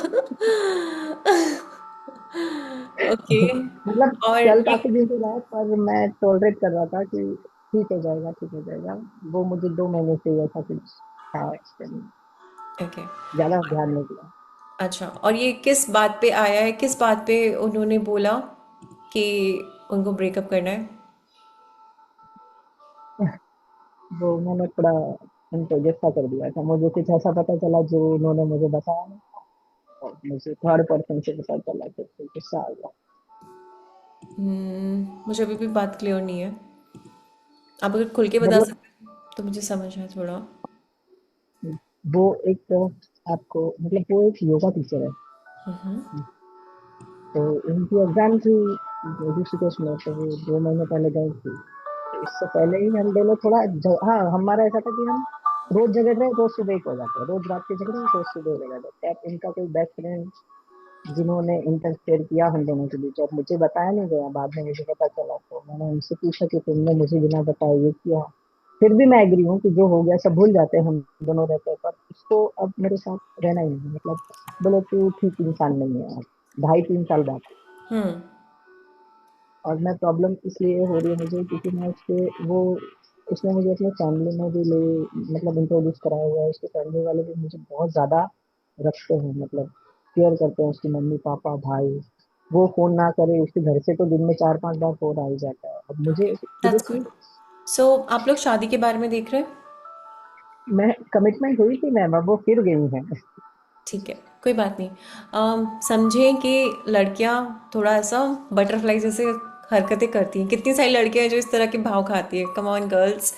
ओके. मतलब और चल ये, काफी दिन से रहा है, पर मैं टॉलरेट कर रहा था कि ठीक हो जाएगा ठीक हो जाएगा। वो मुझे 2 महीने से ही ऐसा कुछ था, ओके. ज्यादा ध्यान नहीं दिया। अच्छा, और ये किस बात पे आया है, किस बात पे उन्होंने बोला कि उनको ब्रेकअप करना है? वो मैंने थोड़ा उनको गुस्सा कर दिया था, मुझे कुछ ऐसा पता चला जो उन्होंने मुझे बताया नहीं, और मुझे थर्ड पर्सन से पता चला तो फिर गुस्सा आ गया। मुझे अभी भी बात क्लियर नहीं है. आप अगर खुल के बता मतलब सकते तो मुझे समझ आए थोड़ा. वो एक आपको मतलब वो एक योगा टीचर है, तो उनकी एग्जाम की ऋषिकेश में, तो वो 2 महीने पहले गई थी। तो इससे पहले ही हम दोनों थोड़ा हाँ, हमारा ऐसा था कि हम रोज झगड़ रहे, रोज सुबह एक हो जाते हैं, रोज रात के झगड़े रोज सुबह हो जाते हैं। अब इनका कोई बेस्ट फ्रेंड जिन्होंने इंटरफेयर किया हम दोनों के बीच, और मुझे बताया नहीं गया, बाद में मुझे पता चला, तो मैंने उनसे पूछा कि तुमने मुझे बिना बताए ये किया। फिर भी मैं एग्री हूँ कि जो हो गया सब भूल जाते हैं, हम दोनों रहते हैं, पर उसको अब मेरे साथ रहना ही नहीं है। मतलब बोले तू ठीक इंसान नहीं है। अब 2.5-3 साल बाद, हम्म. और मैं प्रॉब्लम इसलिए हो रही है मुझे क्योंकि मैं उसके वो उसने मुझे अपने फैमिली में भी ले मतलब इंट्रोड्यूस कराया हुआ है। उसके फैमिली वाले भी मुझे बहुत ज़्यादा रखते हैं, मतलब केयर करते हैं, उसकी मम्मी पापा भाई। वो फ़ोन ना करे, उसके घर से तो दिन में 4-5 बार फ़ोन आ ही जाता है। अब मुझे दैट्स गुड. सीरियसली, सो आप लोग शादी के बारे में देख रहे हैं? मैं कमिटमेंट हुई थी मैम, अब वो फिर गई हैं। ठीक है, कोई बात नहीं. समझें कि लड़कियां थोड़ा ऐसा बटरफ्लाई जैसे हरकतें करती हैं. कितनी सारी लड़कियां हैं जो इस तरह के भाव खाती है. Come on girls,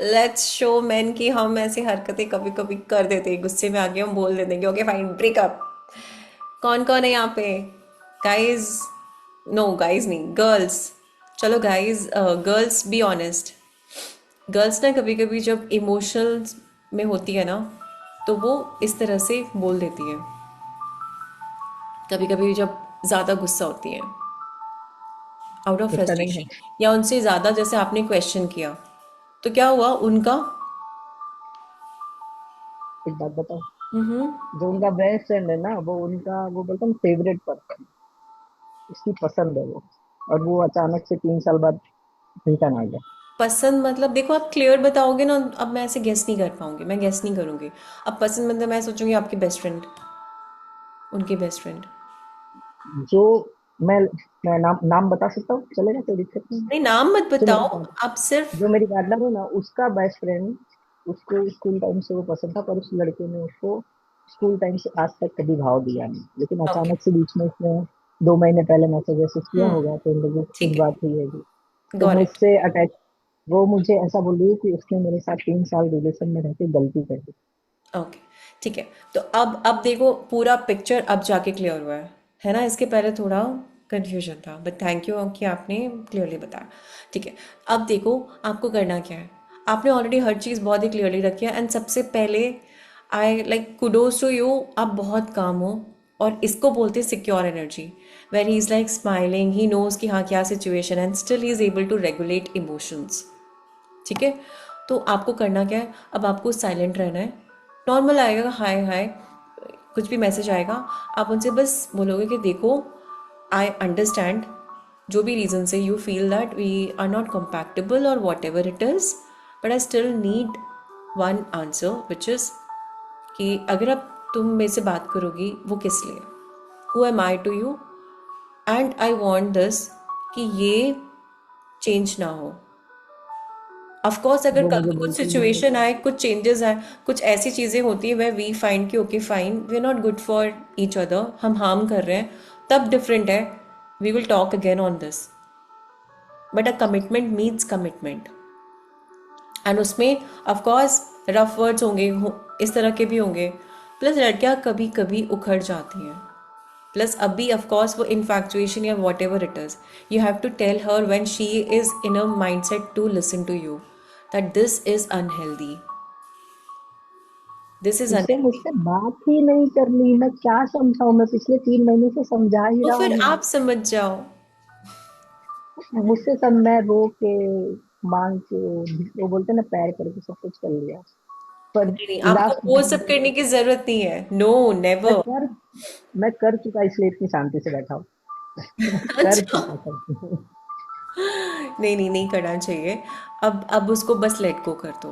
let's show man कि हम ऐसी हरकतें कभी कभी कर देते हैं. गुस्से में आके हम बोल देते हैं कि ओके फाइन, ब्रेकअप. कौन कौन है यहाँ पे? गाइज, नो गाइज नहीं, गर्ल्स. चलो guys, girls be honest. Girls ना कभी कभी जब इमोशंस में होती है ना, तो वो इस तरह से बोल देती है, कभी कभी जब ज़्यादा गुस्सा होती है, आउट ऑफ ऐसा नहीं है। फ्रस्ट्रेशन, या उनसे ज़्यादा, जैसे आपने क्वेश्चन किया, तो क्या हुआ उनका। एक बात बताओ, हम्म। जो उनका बेस्ट फ्रेंड है ना, वो उनका वो बोलता हूँ फेवरेट पर्सन, उसकी पसंद है वो, और वो अचानक से 3 साल बाद रिटर्न आ गया। पसंद मतलब देखो, आप क्लियर बताओगे ना, अब मैं ऐसे गेस नहीं कर पाऊंगी, मैं गेस नहीं करूंगी। अब पसंद मतलब मैं सोचूंगी आपकी बेस्ट फ्रेंड, उनकी बेस्ट फ्रेंड। जो मैं मैं नाम बता सकता हूँ, चलेगा, कोई दिक्कत नहीं है। नहीं, नाम मत जो मेरी बताओ, पार्ट आप सिर्फ। जो मेरी पार्टनर है ना, उसका बेस्ट फ्रेंड, उसको स्कूल टाइम से वो पसंद था, पर उस लड़के ने उसको स्कूल टाइम से आज तक कभी भाव दिया नहीं, लेकिन ओके। अचानक से बीच में उसने 2 महीने पहले मैसेज वैसेज किया हम्म। होगा, तो इन लोगों की कुछ ठीक है। बात हुई होगी। तो गॉट इट। मुझसे अटैच, वो मुझे ऐसा बोल रही है कि उसने मेरे साथ 3 साल रिलेशन में रह के गलती कर दी। ओके। ठीक है। तो अब देखो पूरा पिक्चर अब जाके क्लियर हुआ है ना। इसके पहले थोड़ा कंफ्यूजन था, बट थैंक यू कि आपने क्लियरली बताया। ठीक है। अब देखो आपको करना क्या है। आपने ऑलरेडी हर चीज़ बहुत ही क्लियरली रखी है, एंड सबसे पहले I like kudos to you, आप बहुत काम हो। और इसको बोलते हैं secure energy, where he is like smiling, he knows कि हाँ क्या सिचुएशन है, and still he is able to regulate emotions. ठीक है। तो आपको करना क्या है, अब आपको साइलेंट रहना है। नॉर्मल आएगा हाय हाय, कुछ भी मैसेज आएगा, आप उनसे बस बोलोगे कि देखो, आई अंडरस्टैंड जो भी रीज़न से you feel that we are not compatible और whatever it is, but I still need one answer which is कि अगर अब तुम मेरे से बात करोगी वो किस लिए, who am I to you, and I want this कि ये चेंज ना हो। ऑफ कोर्स अगर वो कल मुझे को कुछ बोलती है, सिचुएशन आए, कुछ चेंजेस आए, कुछ ऐसी चीज़ें होती हैं वह वी फाइंड कि okay fine we are not good for each other, हम हार्म कर रहे हैं, तब डिफरेंट है, we will talk again on this. But a commitment means commitment, and उसमें ऑफ कोर्स रफ वर्ड्स होंगे, इस तरह के भी होंगे। प्लस लड़कियां कभी कभी उखड़ जाती हैं, प्लस अभी ऑफ कोर्स वो इन्फैक्चुएशन या whatever it is, you have to tell her when she is in a mindset to listen to you that this is unhealthy, this is उसे अनहेल्दी। मुझसे बात ही नहीं करनी, मैं क्या समझाऊं, मैं पिछले 3 महीने से समझा ही तो रहा फिर हूँ। आप समझ जाओ। मुझसे सब मैं रो के, मांग के, वो बोलते ना, पैर करके सब कुछ कर लिया, पर नहीं नहीं, आपको लास्ट वो टाइम सब करने की जरूरत नहीं है, नो मैं नेवर। कर मैं कर चुका, इसलिए इतनी शांति से बैठा हूँ। मैं कर अच्छा। चुका सब। नहीं नहीं, नहीं करना चाहिए। अब उसको बस लेट गो कर दो।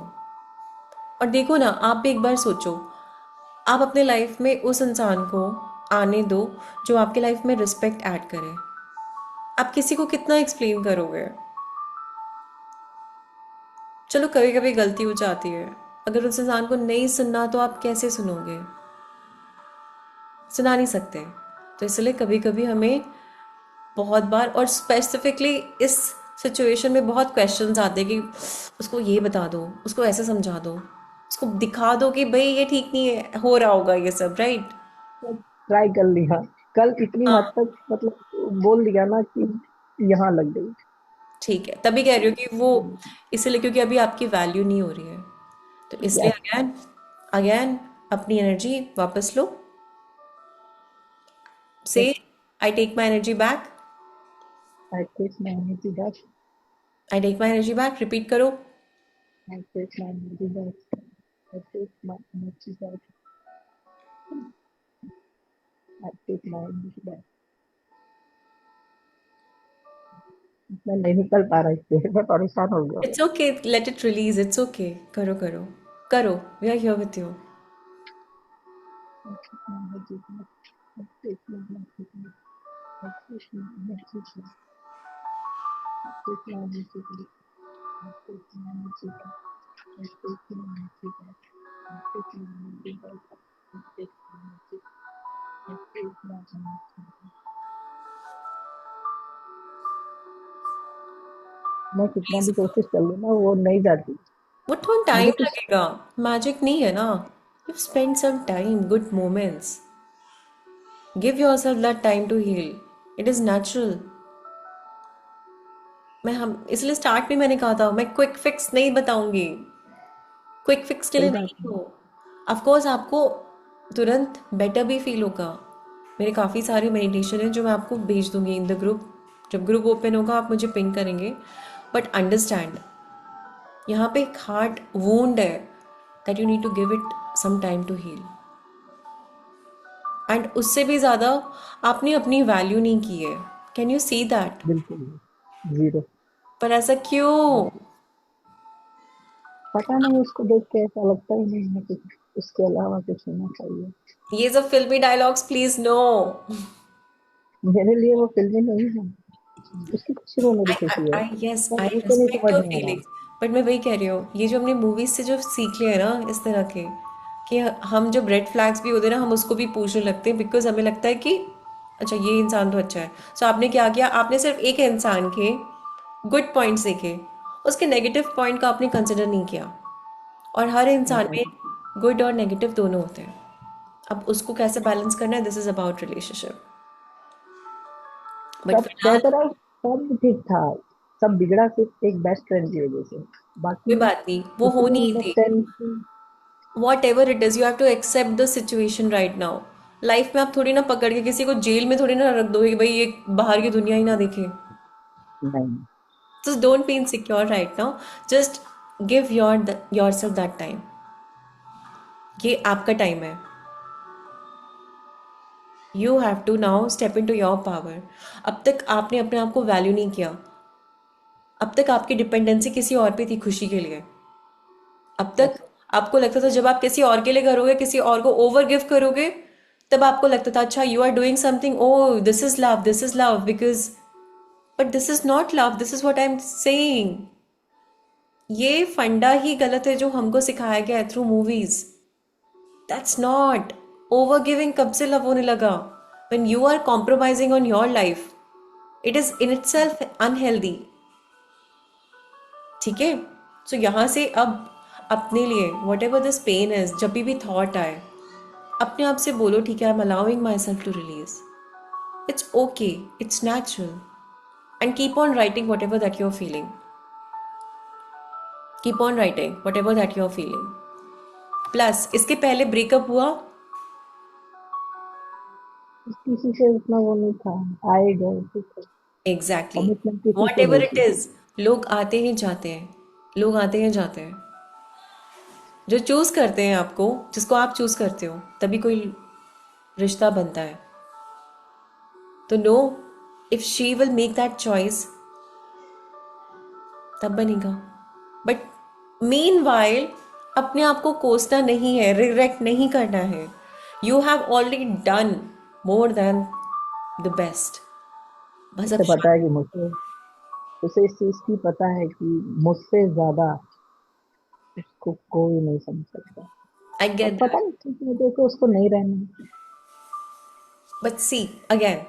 और देखो ना, आप भी एक बार सोचो, आप अपने लाइफ में उस इंसान को आने दो जो आपके लाइफ में रिस्पेक्ट ऐड करे। आप किसी को कितना एक्सप्लेन करोगे। चलो कभी कभी गलती हो जाती है, अगर उस इंसान को नहीं सुनना तो आप कैसे सुनोगे, सुना नहीं सकते। तो इसलिए कभी कभी हमें बहुत बार, और स्पेसिफिकली इस सिचुएशन में बहुत क्वेश्चंस आते हैं कि उसको ये बता दो, उसको ऐसे समझा दो, उसको दिखा दो कि भाई ये ठीक नहीं है, हो रहा होगा ये सब, राइट। ट्राई कर लिया, कल इतनी हद हाँ। तक मतलब बोल दिया ना कि यहाँ लग गई। ठीक है, तभी कह रही हूँ कि वो इसलिए क्योंकि अभी आपकी वैल्यू नहीं हो रही है, तो इसलिए यस, अगेन अगेन अपनी एनर्जी वापस लो। Say I take my energy back, I take my energy back, I take my energy back, repeat करो। I take my energy back, I take my energy back, I take my energy back. मैं नहीं निकल पा रहा इससे, मैं परेशान हो गया। It's okay, let it release, it's okay, करो करो करो, we are here with you. I take my energy back. I take my energy back. I take my energy back. I take my energy back. I take my energy back. I take my energy back. I take my energy back. I take my energy back. I take my energy back. मैं कितना भी कोशिश कर लूँ ना, वो नहीं जाती। वो थोड़ा टाइम मुझे कुछ लगेगा, मैजिक नहीं है ना। You spend some time, good moments, give yourself that time to heal, it is natural. मैं हम इसलिए स्टार्ट में मैंने कहा था मैं क्विक फिक्स नहीं बताऊंगी, क्विक फिक्स के सही लिए बात नहीं है। हो। ऑफ कोर्स आपको तुरंत बेटर भी फील होगा। मेरे काफ़ी सारे मेडिटेशन हैं जो मैं आपको भेज दूंगी इन द ग्रुप। जब ग्रुप ओपन होगा आप मुझे पिंग करेंगे। बट अंडरस्टैंड, यहाँ पे एक हार्ट वूंड है that you need to give it some time to heal. And उससे भी ज़्यादा आपने अपनी वैल्यू नहीं की है। Can you see that? बिल्कुल जीरो। पर ऐसा क्यों? पता नहीं, उसको देख के ऐसा लगता ही नहीं है कुछ उसके अलावा कुछ होना चाहिए। ये सब फिल्मी डायलॉग्स प्लीज नो। मेरे लिए वो फिल्में नहीं है, उसकी खुशी वो मेरी खुशी है। यस, पर आई उसे नहीं रिस्पेक्ट समझ योर में आ रहा। फीलिंग्स। बट मैं वही कह रही हूँ, ये जो हमने मूवीज से जो सीख लिया है ना इस तरह के, कि हम जब रेड फ्लैग्स भी होते हैं ना हम उसको भी पूछने लगते हैं, बिकॉज हमें लगता है कि अच्छा ये इंसान तो अच्छा है। सो आपने क्या किया, आपने सिर्फ एक इंसान के गुड पॉइंट्स देखे, उसके नेगेटिव पॉइंट का आपने कंसिडर नहीं किया। और हर इंसान में Exactly. गुड और नेगेटिव दोनों होते हैं। अब उसको कैसे बैलेंस करना है, this is about relationship. But सब फिलहाल कहते रहो, सब ठीक था, सब बिगड़ा सिर्फ एक बेस्ट फ्रेंड की वजह से। कोई बाकी बात नहीं, वो उतनी होनी ही थी। इंडोसेंस। Whatever it is, you have to accept the situation right now. Life में आप थोड़ी ना पकड़ के किसी को जेल में थोड़ी ना रख दो कि भाई ये बाहर की दुनिया ही ना देखे। नहीं। Just don't be insecure right now. Just give yourself that time. ये आपका टाइम है। You have to now step into your power. अब तक आपने अपने आप को वैल्यू नहीं किया। अब तक आपकी डिपेंडेंसी किसी और पे थी खुशी के लिए। अब तक Yes. आपको लगता था जब आप किसी और के लिए करोगे, किसी और को ओवर गिव करोगे, तब आपको लगता था अच्छा you are doing something, oh this is love, this is love, because but this is not love, this is what I am saying. ये फंडा ही गलत है जो हमको सिखाया गया है through movies. That's not. Over giving कब से लव होने लगा? when you are compromising on your life, it is in itself unhealthy। ठीक है? सो यहाँ से अब अपने लिए whatever this pain is, जब भी थॉट आए अपने आप से बोलो ठीक है, I am allowing myself to release. It's okay, it's natural. And keep on writing whatever that you are feeling. Keep on writing whatever that you are feeling. Plus इसके पहले breakup हुआ। किसी से उतना वो नहीं था, आए गए ठीक है। एग्जैक्टली, कमिटमेंट किसी वॉट से एवर नहीं इट थी। इज। लोग आते हैं जाते हैं, लोग आते हैं जाते हैं। जो चूज करते हैं आपको, जिसको आप चूज करते हो, तभी कोई रिश्ता बनता है। तो no, if she will make that choice तब बनेगा। बट मीन वाइल अपने आप को कोसना नहीं है, रिग्रेट नहीं करना है। You have already done more than the best. बस अब उसे पता है कि मुझसे, उसे इस चीज की पता है कि मुझसे ज्यादा उसको कोई नहीं समझ सकता। आई और गेट पता दैट। नहीं किस वजह से उसको नहीं रहना। बट सी अगेन,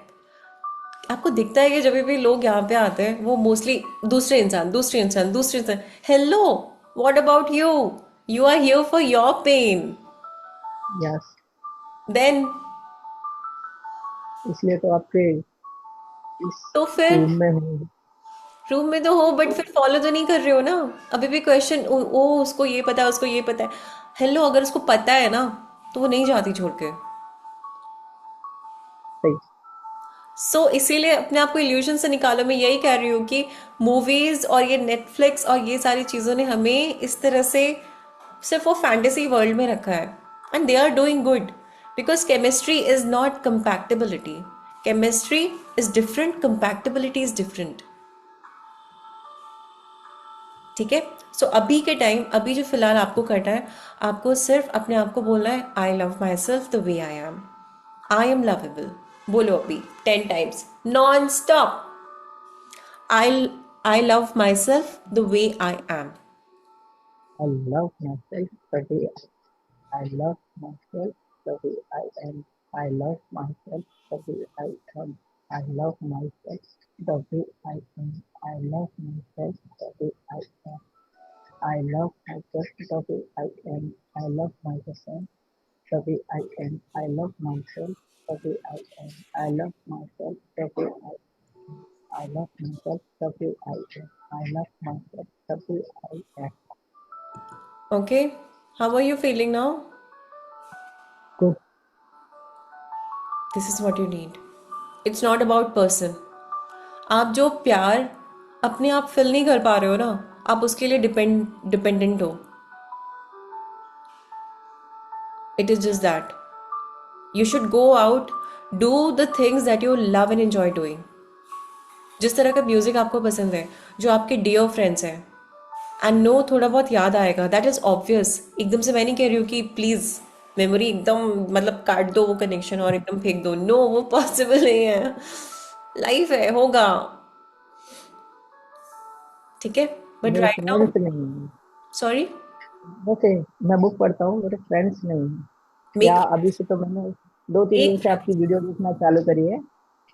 आपको दिखता है कि जब भी लोग यहाँ पे आते हैं वो मोस्टली दूसरे इंसान, दूसरे इंसान, दूसरे इंसान। Hello, what about you? You are here for your pain. Yes. Then इसलिए तो आपके इस तो फिर रूम में हूँ। रूम में तो हो बट फिर फॉलो तो नहीं कर रहे हो ना। अभी भी क्वेश्चन, ओ उसको ये पता है, उसको ये पता है। हेलो, अगर उसको पता है ना तो वो नहीं जाती छोड़ के। सही। सो इसीलिए अपने आप को इल्यूजन से निकालो। मैं यही कह रही हूँ कि मूवीज और ये नेटफ्लिक्स और ये सारी चीज़ों ने हमें इस तरह से सिर्फ वो फैंटेसी वर्ल्ड में रखा है। And they are doing good, because chemistry is not compatibility. Chemistry is different, compatibility is different. ठीक है? सो अभी के टाइम, अभी जो फिलहाल आपको करना है, आपको सिर्फ अपने आप को बोलना है आई love my self the way I am. I am lovable. बोलो अभी 10 times non stop. I love myself the way I am. I love myself the way I love myself the way I am. I love myself the way I am. I love myself the way I am. I love myself the way I am. I love myself the way I am. I love myself the way I am. I love myself the way I am. I love myself the way I am. I love myself the way I am. I love myself the way I am. Okay, how are you feeling now? Good. This is what you need. It's not about person. आप जो प्यार अपने आप fill नहीं कर पा रहे हो ना, आप उसके लिए डिपेंडेंट हो. It is just that. You should go out, do the things that you love and enjoy doing. जिस तरह का म्यूजिक आपको पसंद है, जो आपके डियर फ्रेंड्स हैं, एंड नो थोड़ा बहुत याद आएगा, दैट इज ऑब्वियस. एकदम से मैं नहीं कह रही हूँ कि प्लीज मेमोरी एकदम मतलब काट दो वो कनेक्शन और एकदम फेंक दो. नो, वो पॉसिबल नहीं है. लाइफ है, होगा. ठीक है, बट मेरे राइट नाउ. फ्रेंड्स नहीं हैं। सॉरी. वैसे मैं बुक पढ़ता हूँ, मेरे फ्रेंड्स नहीं हैं। मेक या अभी से तो मैंने 2-3 दिन मेक से आपकी वीडियो देखना चालू करी है,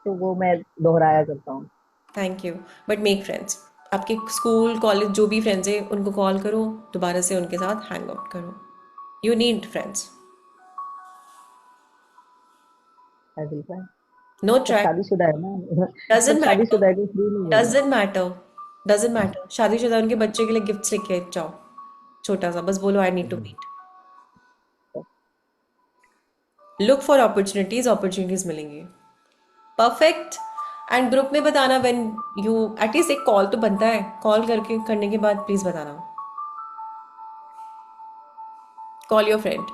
तो वो मैं दोहराया करता हूँ। Thank you. But make friends. आपके स्कूल कॉलेज जो भी फ्रेंड्स हैं उनको कॉल करो, दोबारा से उनके साथ हैंग आउट करो. You need friends. I will try. No सब ट्राई. शादीशुदा है ना। सब डजेंट मैटर. शादीशुदा है, कोई फ्री नहीं है। Doesn't matter. Doesn't matter. शादीशुदा उनके बच्चे के लिए गिफ्ट्स लेके जाओ, छोटा सा, बस बोलो I need to meet. Look for opportunities, opportunities मिलेंगी. परफेक्ट. एंड ग्रुप में बताना व्हेन यू, एटलीस्ट एक कॉल तो बनता है, कॉल करके करने के बाद प्लीज बताना. Call your friend.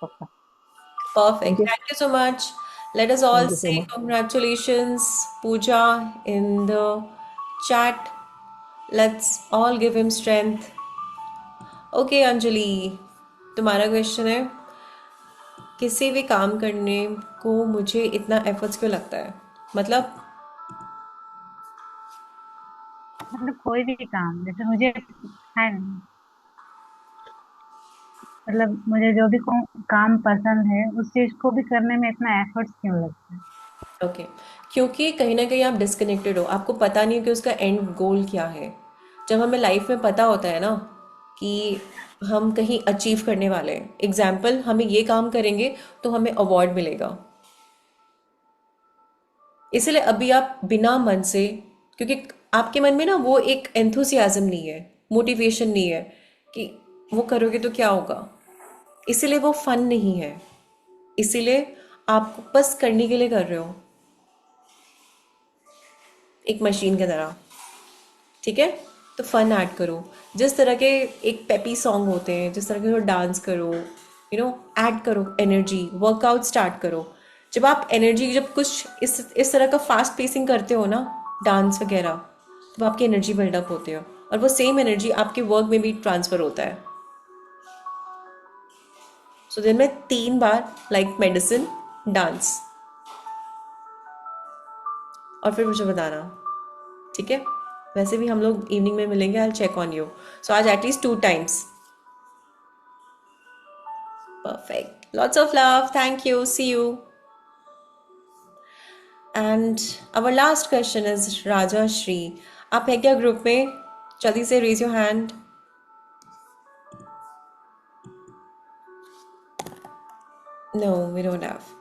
पक्का। Thank Perfect. You. Thank you so much. Let us all thank you so say much. congratulations, Pooja, in the chat. Let's all give him strength. Okay, Anjali, तुम्हारा question है, किसी भी काम करने को मुझे इतना एफर्ट्स क्यों लगता है? मतलब. मतलब कोई भी काम जैसे मुझे है नहीं, मतलब मुझे जो भी काम पसंद है उस चीज को भी करने में इतना एफर्ट्स क्यों लगता है। ओके. क्योंकि कहीं ना कहीं आप डिस्कनेक्टेड हो, आपको पता नहीं कि उसका एंड गोल क्या है. जब हमें लाइफ में पता होता है ना कि हम कहीं अचीव करने वाले हैं, एग्जाम्पल हमें ये काम करेंगे तो हमें अवार्ड मिलेगा, इसलिए अभी आप बिना मन से, क्योंकि आपके मन में ना वो एक एंथुसियाज्म नहीं है, मोटिवेशन नहीं है कि वो करोगे तो क्या होगा, इसीलिए वो फन नहीं है. इसीलिए आप बस करने के लिए कर रहे हो, एक मशीन की तरह. ठीक है, तो फन ऐड करो. जिस तरह के एक पेपी सॉन्ग होते हैं, जिस तरह के डांस करो, ऐड करो एनर्जी. वर्कआउट स्टार्ट करो. जब आप एनर्जी, जब कुछ इस तरह का फास्ट पेसिंग करते हो ना, डांस वगैरह, तो आपकी एनर्जी बिल्डअप होती है, और वो सेम एनर्जी आपके वर्क में भी ट्रांसफ़र होता है. सो दिन में 3 बार, लाइक मेडिसिन, डांस, और फिर मुझे बताना. ठीक है, वैसे भी हम लोग इवनिंग में मिलेंगे. I check on you. So आज at least 2 times. Perfect. Lots of love. Thank you. See you. And our last question is Raja Shri. आप है क्या ग्रुप में? जल्दी से raise your hand. No, we don't have.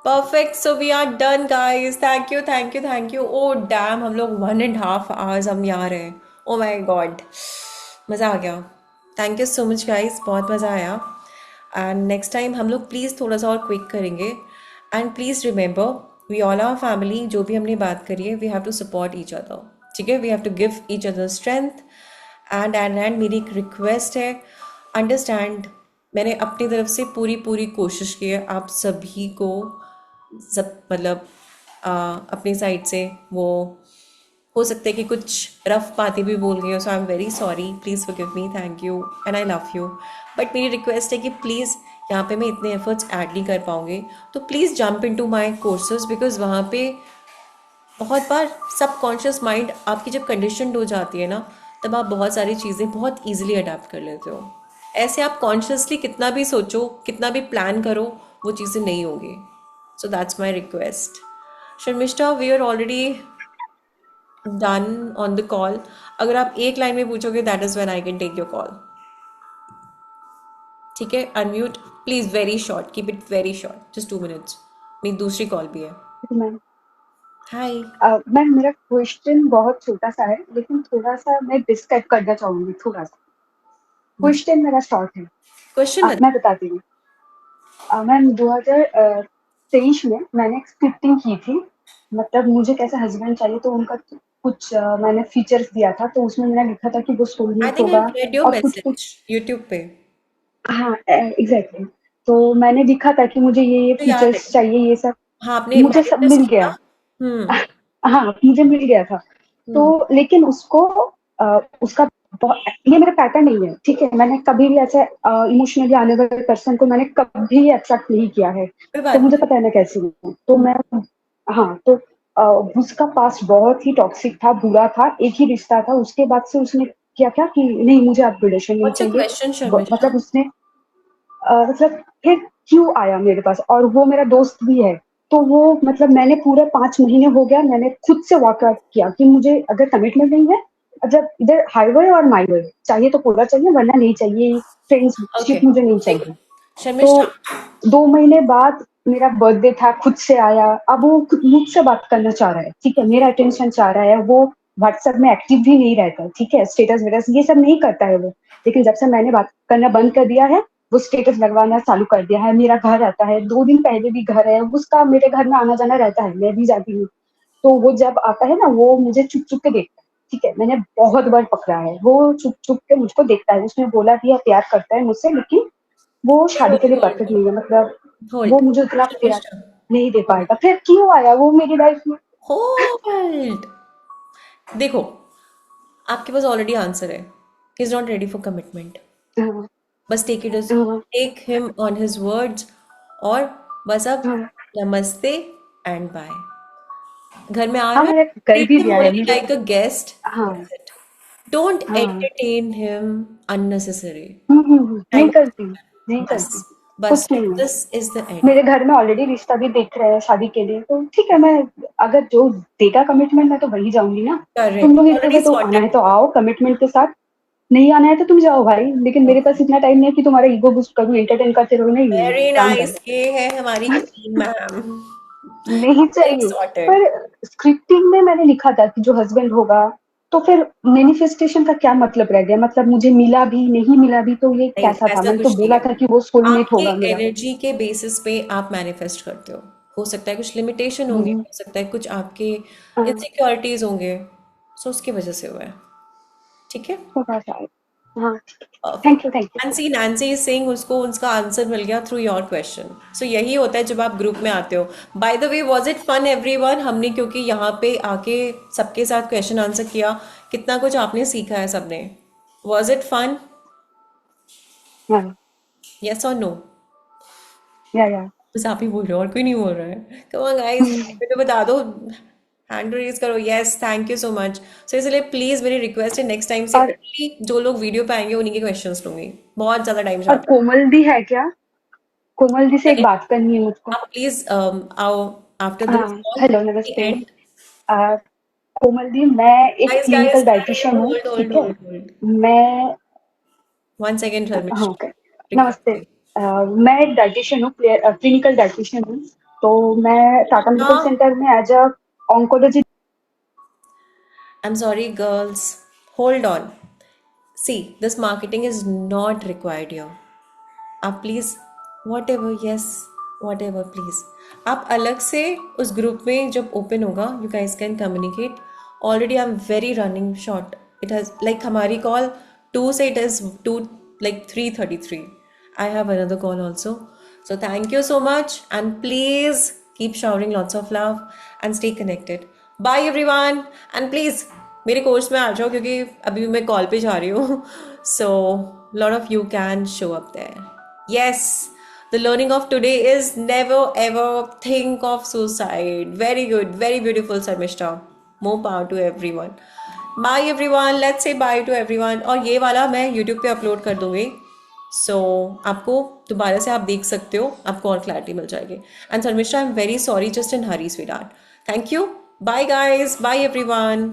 Perfect. So we are done, guys. Thank you, thank you, thank you. Oh damn, हम लोग 1.5 hours हम यहाँ रहे. Oh my God. मज़ा आ गया. Thank you so much, guys. बहुत मज़ा आया. एंड नेक्स्ट टाइम हम लोग प्लीज़ थोड़ा सा और क्विक करेंगे. And please remember, we all are family. जो भी हमने बात करी है, we have to support each other. ठीक है, we have to give each other strength. And मेरी एक रिक्वेस्ट है, अंडरस्टैंड, मैंने अपनी तरफ से पूरी पूरी कोशिश की है आप सभी को, सब मतलब अपनी साइड से. वो हो सकता है कि कुछ रफ बातें भी बोल गई हो, so I am very sorry. Please forgive me. Thank you and I love you. But मेरी रिक्वेस्ट है कि प्लीज़, यहाँ पे मैं इतने एफर्ट्स ऐड नहीं कर पाऊँगी, तो please jump into my courses, because वहाँ पे बहुत बार सबकॉन्शियस माइंड आपकी जब कंडीशनड हो जाती है ना, तब आप बहुत सारी चीज़ें बहुत ईजिली अडेप्ट कर लेते हो. ऐसे आप कॉन्शियसली कितना भी सोचो, कितना भी प्लान करो, वो चीज़ें नहीं होंगी. So that's my request. Sharmishtha, we are already done on the call. अगर आप एक लाइन में पूछोगे, that is when I can take your call. ठीक है, unmute please. Very short, keep it very short, just 2 minutes. मेरी दूसरी कॉल भी है. Ma'am hi. मैम मेरा क्वेश्चन बहुत छोटा सा है लेकिन थोड़ा सा मैं डिस्क्राइब करना चाहूंगी थोड़ा सा। क्वेश्चन मेरा शॉर्ट है। क्वेश्चन बता। मैं बताती हूँ। मैम 2023 में मैंने एक स्क्रिप्टिंग की थी। मतलब मुझे कैसा हस्बैंड चाहिए तो उनका कुछ मैंने फीचर्स दिया था तो उसमें मैंने लिखा था कि वो आई सोलमेट थिंक आई होगा रेड योर और कुछ कुछ। मैसेज यूट्यूब पे। हाँ एग्जैक्टली। तो मैंने लिखा था कि मुझे ये तो याद है। फीचर्स चाहिए ये सब। हाँ, आपने मुझे सब मैनिफेस्ट मिल किया। गया। हम्म। हाँ मुझे मिल गया था। तो हम्म। लेकिन उसको उसका ये मेरा पैटर्न नहीं है ठीक है। मैंने कभी भी ऐसे इमोशनली आने वाले पर्सन को मैंने कभी अट्रैक्ट नहीं किया है। कोई तो बात मुझे नहीं। पता है मैं कैसी हूँ तो मैं हाँ तो उसका पास्ट बहुत ही टॉक्सिक था बुरा था। एक ही रिश्ता था उसके बाद से उसने किया क्या कि नहीं मुझे आप रिलेशन नहीं व्हाट्स योर चाहिए। क्वेश्चन शर्मिष्ठा? मतलब उसने मतलब फिर क्यों आया मेरे पास और वो मेरा दोस्त भी है। तो वो मतलब मैंने पूरे 5 महीने हो गया मैंने खुद से वॉकआउट किया कि मुझे अगर कमिटमेंट नहीं है। जब इधर हाईवे और माईवे चाहिए तो पूरा चाहिए वरना नहीं चाहिए। ओके, फ्रेंड्सशिप मुझे नहीं देखो चाहिए। तो शर्मिष्ठा। 2 महीने बाद मेरा बर्थडे था खुद से आया। अब वो मुझसे बात करना चाह रहा है ठीक है। मेरा अटेंशन चाह रहा है। वो व्हाट्सएप में एक्टिव भी नहीं रहता ठीक है। स्टेटस वेटस ये सब नहीं करता है वो। लेकिन जब से मैंने बात करना बंद कर दिया है वो स्टेटस लगवाना चालू कर दिया है। मेरा घर आता है 2 दिन पहले भी घर है उसका मेरे घर में आना जाना रहता है मैं भी जाती हूँ। तो वो जब आता है ना वो मुझे चुप चुप के देखता है ठीक है। मैंने बहुत बार पकड़ा है वो चुप चुप के मुझको देखता है। उसने बोला कि यह प्यार करता है मुझसे लेकिन वो शादी के होल्ड लिए होल्ड परफेक्ट नहीं है। मतलब वो होल्ड। मुझे उतना प्यार शर्मिष्ठा, नहीं दे होल्ड पाएगा। फिर क्यों आया वो मेरी लाइफ में। होल्ड। देखो, आपके पास ऑलरेडी आंसर है। He is not ready for commitment. हाँ, बस हाँ, take him on his words. और बस अब हाँ, नमस्ते एंड बाय। घर में आ हाँ रहा है, मैंने कर ट्रीट भी हिम दिया है ओनली मुझे। Like a guest. हाँ, डोंट हाँ, एंटरटेन हिम अननेसेसरी नहीं टाइम। करती नहीं बस करती। बस कुछ नहीं है। This is the end. मेरे घर में ऑलरेडी रिश्ता भी देख रहे हैं शादी के लिए तो ठीक है। मैं अगर जो देगा कमिटमेंट मैं तो वही जाऊंगी ना। तुम करेक्ट, लोग ऑलरेडी इधर तो आना है सॉर्टेड। तो आओ कमिटमेंट के साथ। नहीं आना है तो तुम जाओ भाई। लेकिन मेरे पास इतना टाइम नहीं है कि तुम्हारा ईगो बूस्ट करूँ एंटरटेन करते रहो। नहीं नहीं नहीं वेरी काम नाइस, करो। ये है हमारी क्वीन मैम। नहीं वेरी चाहिए। सॉर्टेड। पर स्क्रिप्टिंग में मैंने लिखा था कि जो हस्बैंड होगा तो फिर मैनिफेस्टेशन का क्या मतलब रह गया। मतलब मुझे मिला भी नहीं मिला भी तो ये नहीं, कैसा था। ऐसा मैंने तो कुछ नहीं बोला है। था कि वो सोलमेट आपके होगा मेरा। एनर्जी के बेसिस पे आप मैनिफेस्ट करते हो सकता है कुछ लिमिटेशन होंगे, हम्म, हो सकता है कुछ आपके हाँ, इनसिक्योरिटीज होंगे। सो उसकी वजह से हुआ है। ठीक है। थोड़ा सा है। हाँ perfect. Thank you thank you. Nancy is saying उसको उसका आंसर मिल गया थ्रू योर क्वेश्चन। सो यही होता है जब आप ग्रुप में आते हो। By the way, was it fun everyone? हमने क्योंकि यहाँ पे आके सबके साथ क्वेश्चन आंसर किया, कितना कुछ आपने सीखा है सबने। Was it fun? हाँ यस और नो? या बस आप ही बोल रहे हो और कोई नहीं बोल रहा है। कम ऑन गाइस, तो बता दो। हैंड रेज करो। Yes, thank you so much. So इसलिए प्लीज मेरी रिक्वेस्ट है, नेक्स्ट टाइम से और ओनली जो लोग वीडियो पे आएंगे उन्हीं के क्वेश्चंस लूंगी। बहुत ज्यादा टाइम और जाता कोमल दी है क्या। कोमल दी से एक है। बात करनी है मुझको। आप प्लीज आओ आफ्टर हाँ दिस कॉल हेलो द नमस्ते। एंड। आ, कोमल दी मैं एक गाइस गाइस, क्लिनिकल डाइटिशियन हूँ होल्ड होल्ड ठीक है। Hold hold. मैं 1 सेकेंड हाँ शर्मिष्ठा, ओके नमस्ते। रिक्वेस्ट। मैं एक डाइटिशियन हूँ क्लिनिकल डाइटिशियन हूँ। तो मैं टाटा मेडिकल हाँ, सेंटर में as a oncology. I am sorry girls, hold on. See, this marketing is not required here. आप please whatever, yes, whatever please. आप अलग से उस ग्रुप में जब ओपन होगा you guys can communicate. Already I am very running short. It has like हमारी call 2 से it is 2 like 3:33. I have another call also. So thank you so much and please keep showering lots of love and stay connected. Bye everyone and please मेरे course में आ जाओ क्योंकि अभी मैं call पे जा रही हूँ. So lot of you can show up there. Yes, the learning of today is never ever think of suicide. Very good, very beautiful, Sarmishta. More power to everyone. Bye everyone, let's say bye to everyone. और ये वाला मैं YouTube पे upload कर दूंगी। सो आपको दोबारा से आप देख सकते हो, आपको और क्लैरिटी मिल जाएगी। And Sharmishtha, I am very sorry, just in hurry sweetheart. Thank you. Bye guys, bye everyone.